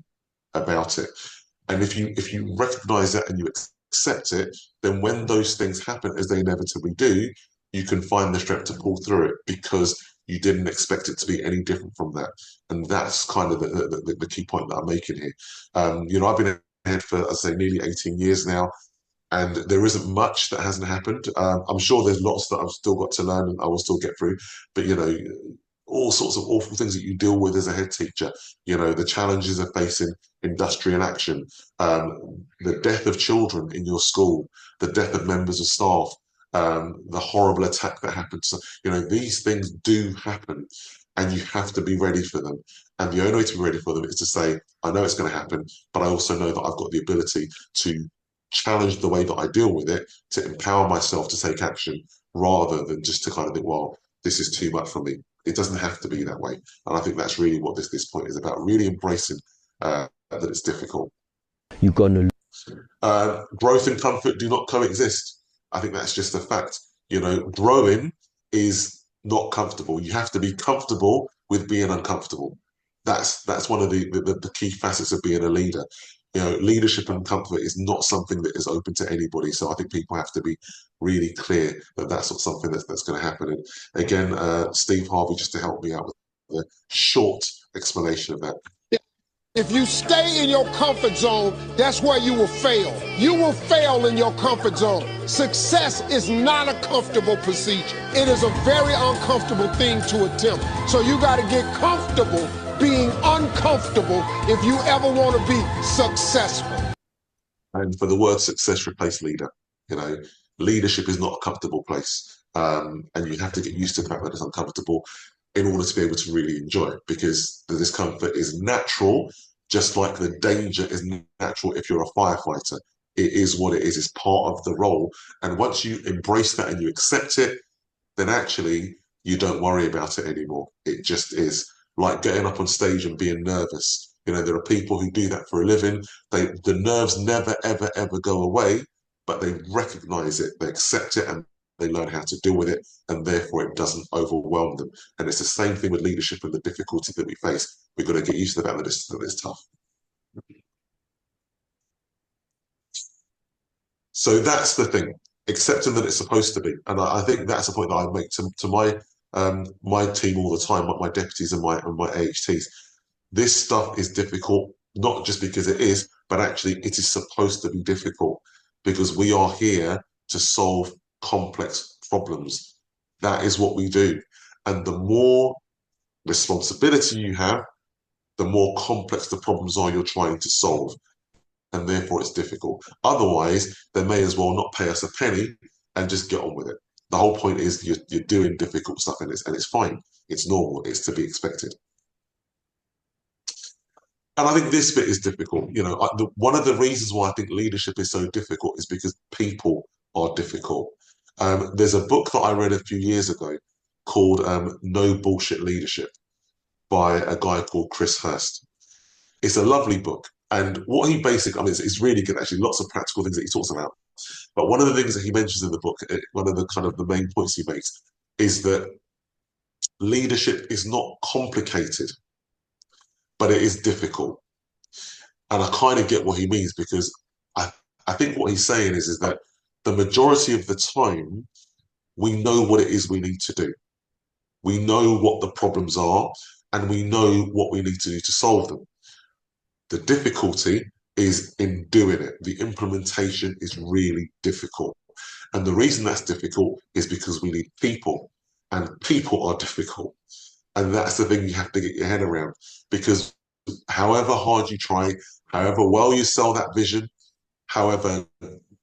about it. And if you recognize that and you accept it, then when those things happen, as they inevitably do, you can find the strength to pull through it because you didn't expect it to be any different from that. And that's kind of the key point that I'm making here. I've been ahead for, as I say, nearly 18 years now. And there isn't much that hasn't happened. I'm sure there's lots that I've still got to learn and I will still get through. But, all sorts of awful things that you deal with as a head teacher, the challenges of facing industrial action, the death of children in your school, the death of members of staff, the horrible attack that happened. So, these things do happen and you have to be ready for them. And the only way to be ready for them is to say, I know it's going to happen, but I also know that I've got the ability to challenge the way that I deal with it, to empower myself to take action rather than just to kind of think, well, this is too much for me. It doesn't have to be that way. And I think that's really what this point is about, really embracing that it's difficult. You're gonna growth and comfort do not coexist. I think that's just a fact. Growing is not comfortable. You have to be comfortable with being uncomfortable. That's one of the key facets of being a leader. Leadership and comfort is not something that is open to anybody. So I think people have to be really clear that that's not something that's going to happen. And again, Steve Harvey, just to help me out with a short explanation of that. If you stay in your comfort zone, that's where you will fail. You will fail in your comfort zone. Success is not a comfortable procedure. It is a very uncomfortable thing to attempt. So you got to get comfortable being uncomfortable if you ever want to be successful. And for the word success, replace leader. Leadership is not a comfortable place. And you have to get used to the fact that it's uncomfortable in order to be able to really enjoy it, because the discomfort is natural, just like the danger is natural if you're a firefighter. It is what it is. It's part of the role. And once you embrace that and you accept it, then actually you don't worry about it anymore. It just is. Like getting up on stage and being nervous. There are people who do that for a living. The nerves never, ever, ever go away, but they recognize it, they accept it, and they learn how to deal with it, and therefore it doesn't overwhelm them. And it's the same thing with leadership and the difficulty that we face. We've got to get used to the fact that it's tough. So that's the thing, accepting that it's supposed to be. And I think that's a point that I make to my team all the time, my deputies and my AHTs. This stuff is difficult, not just because it is, but actually it is supposed to be difficult because we are here to solve complex problems. That is what we do. And the more responsibility you have, the more complex the problems are you're trying to solve. And therefore it's difficult. Otherwise, they may as well not pay us a penny and just get on with it. The whole point is you're doing difficult stuff and it's fine. It's normal. It's to be expected. And I think this bit is difficult. You know, one of the reasons why I think leadership is so difficult is because people are difficult. There's a book that I read a few years ago called No Bullshit Leadership by a guy called Chris Hurst. It's a lovely book. And what he basically, I mean, it's really good, actually, lots of practical things that he talks about. But one of the things that he mentions in the book, one of the kind of the main points he makes, is that leadership is not complicated, but it is difficult. And I kind of get what he means because I think what he's saying is that the majority of the time, we know what it is we need to do. We know what the problems are, and we know what we need to do to solve them. The difficulty is in doing it. The implementation is really difficult. And the reason that's difficult is because we need people, and people are difficult. And that's the thing you have to get your head around, because however hard you try, however well you sell that vision, however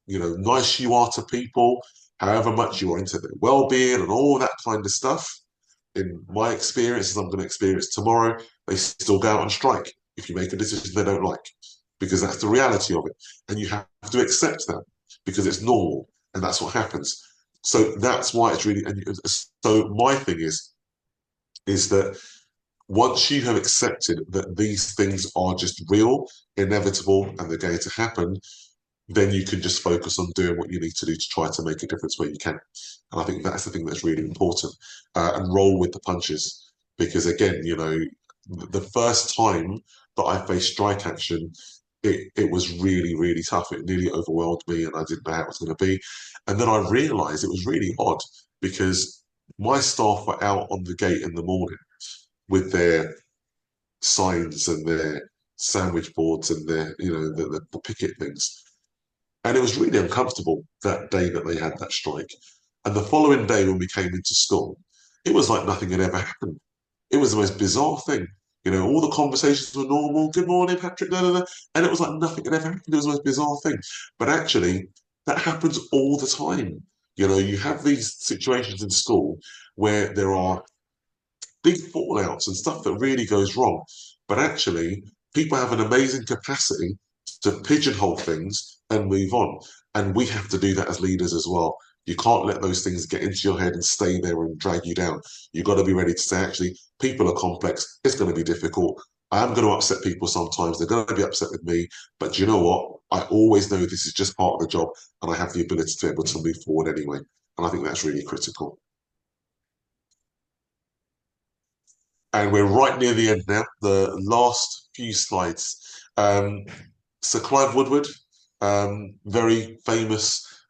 nice you are to people, however much you are into their well-being and all that kind of stuff, in my experience, as I'm going to experience tomorrow, they still go out on strike if you make a decision they don't like, because that's the reality of it. And you have to accept that because it's normal and that's what happens. So that's why it's really, and so my thing is that once you have accepted that these things are just real, inevitable, and they're going to happen, then you can just focus on doing what you need to do to try to make a difference where you can. And I think that's the thing that's really important. And roll with the punches. Because again, the first time that I faced strike action, it was really, really tough. It nearly overwhelmed me and I didn't know how it was going to be. And then I realised it was really odd because my staff were out on the gate in the morning with their signs and their sandwich boards and their, the picket things. And it was really uncomfortable that day that they had that strike. And the following day when we came into school, it was like nothing had ever happened. It was the most bizarre thing. All the conversations were normal. Good morning, Patrick. Blah, blah, blah. And it was like nothing had ever happened. It was the most bizarre thing. But actually, that happens all the time. You have these situations in school where there are big fallouts and stuff that really goes wrong. But actually, people have an amazing capacity to pigeonhole things and move on. And we have to do that as leaders as well. You can't let those things get into your head and stay there and drag you down. You've got to be ready to say, actually, people are complex. It's going to be difficult. I am going to upset people sometimes. They're going to be upset with me. But you know what? I always know this is just part of the job and I have the ability to be able to move forward anyway. And I think that's really critical. And we're right near the end now, the last few slides. Sir Clive Woodward, very famous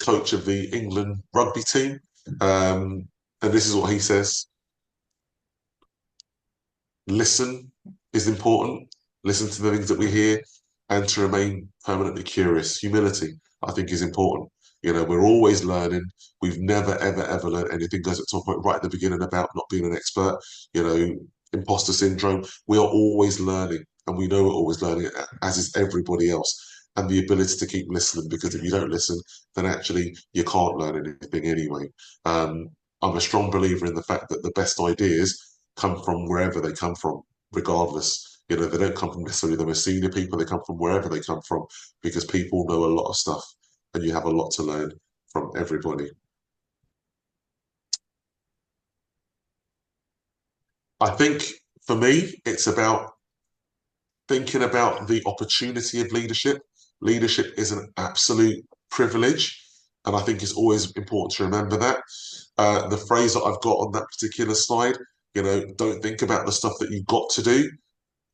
coach of the England rugby team. And this is what he says. Listen is important. Listen to the things that we hear and to remain permanently curious. Humility, I think, is important. We're always learning. We've never, ever, ever learned anything. Goes to talk about right at the beginning about not being an expert, imposter syndrome. We are always learning, and we know we're always learning, as is everybody else. And the ability to keep listening, because if you don't listen, then actually you can't learn anything anyway. I'm a strong believer in the fact that the best ideas come from wherever they come from, regardless. They don't come from necessarily the most senior people. They come from wherever they come from, because people know a lot of stuff. And you have a lot to learn from everybody. I think for me, it's about thinking about the opportunity of leadership. Leadership is an absolute privilege. And I think it's always important to remember that. The phrase that I've got on that particular slide, don't think about the stuff that you've got to do.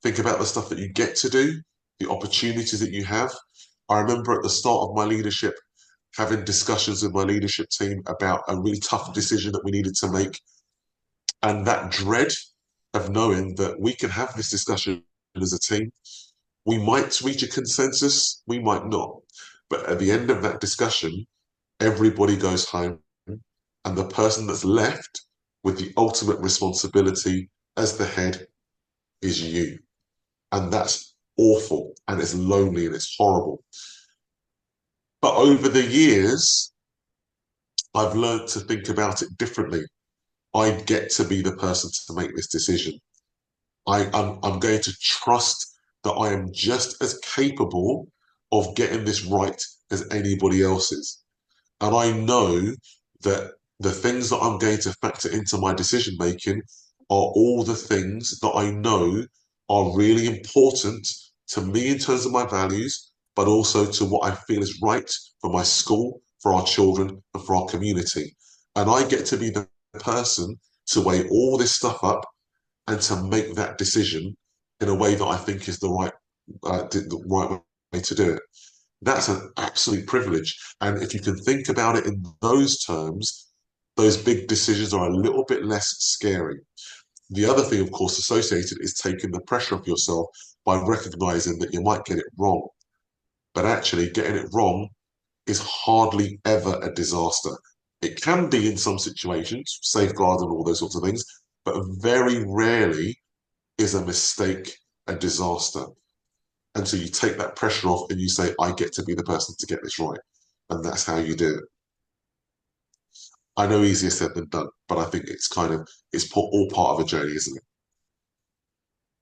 Think about the stuff that you get to do, the opportunities that you have. I remember at the start of my leadership, having discussions with my leadership team about a really tough decision that we needed to make. And that dread of knowing that we can have this discussion as a team. We might reach a consensus, we might not. But at the end of that discussion, everybody goes home, and the person that's left with the ultimate responsibility as the head is you. And that's awful, and it's lonely, and it's horrible. But over the years, I've learned to think about it differently. I get to be the person to make this decision. I'm going to trust that I am just as capable of getting this right as anybody else is. And I know that the things that I'm going to factor into my decision making are all the things that I know are really important to me in terms of my values, but also to what I feel is right for my school, for our children, and for our community. And I get to be the person to weigh all this stuff up and to make that decision in a way that I think is the right way to do it. That's an absolute privilege. And if you can think about it in those terms, those big decisions are a little bit less scary. The other thing, of course, associated is taking the pressure off yourself by recognizing that you might get it wrong. But actually, getting it wrong is hardly ever a disaster. It can be in some situations, safeguards and all those sorts of things, but very rarely is a mistake a disaster. And so you take that pressure off and you say, I get to be the person to get this right. And that's how you do it. I know easier said than done, but I think it's all part of a journey, isn't it?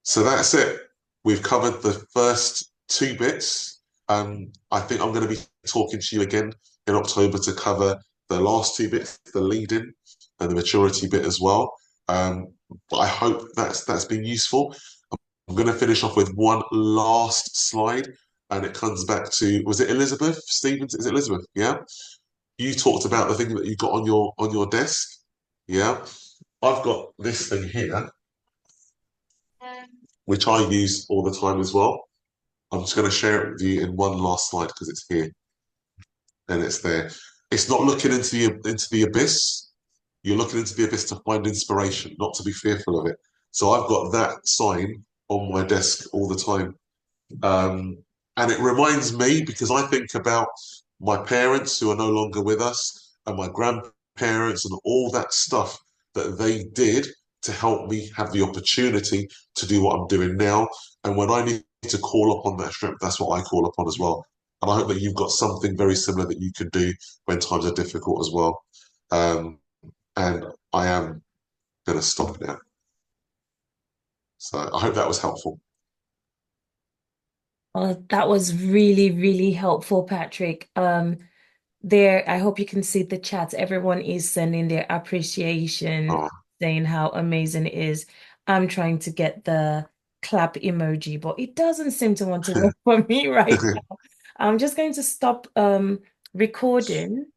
So that's it. We've covered the first two bits. I think I'm going to be talking to you again in October to cover the last two bits, the lead-in and the maturity bit as well. But I hope that's been useful. I'm going to finish off with one last slide, and it comes back to, was it Elizabeth Stevens? Is it Elizabeth? Yeah. You talked about the thing that you got on your desk. Yeah. I've got this thing here, which I use all the time as well. I'm just going to share it with you in one last slide because it's here and it's there. It's not looking into the abyss. You're looking into the abyss to find inspiration, not to be fearful of it. So I've got that sign on my desk all the time. And it reminds me, because I think about my parents who are no longer with us and my grandparents and all that stuff that they did to help me have the opportunity to do what I'm doing now. And when I need to call upon that strength, that's what I call upon as well. And I hope that you've got something very similar that you can do when times are difficult as well. And I am going to stop now. So I hope that was helpful. Oh, that was really, really helpful, Patrick. I hope you can see the chat. Everyone is sending their appreciation, Oh. saying how amazing it is. I'm trying to get the clap emoji, but it doesn't seem to want to work for me right now. I'm just going to stop recording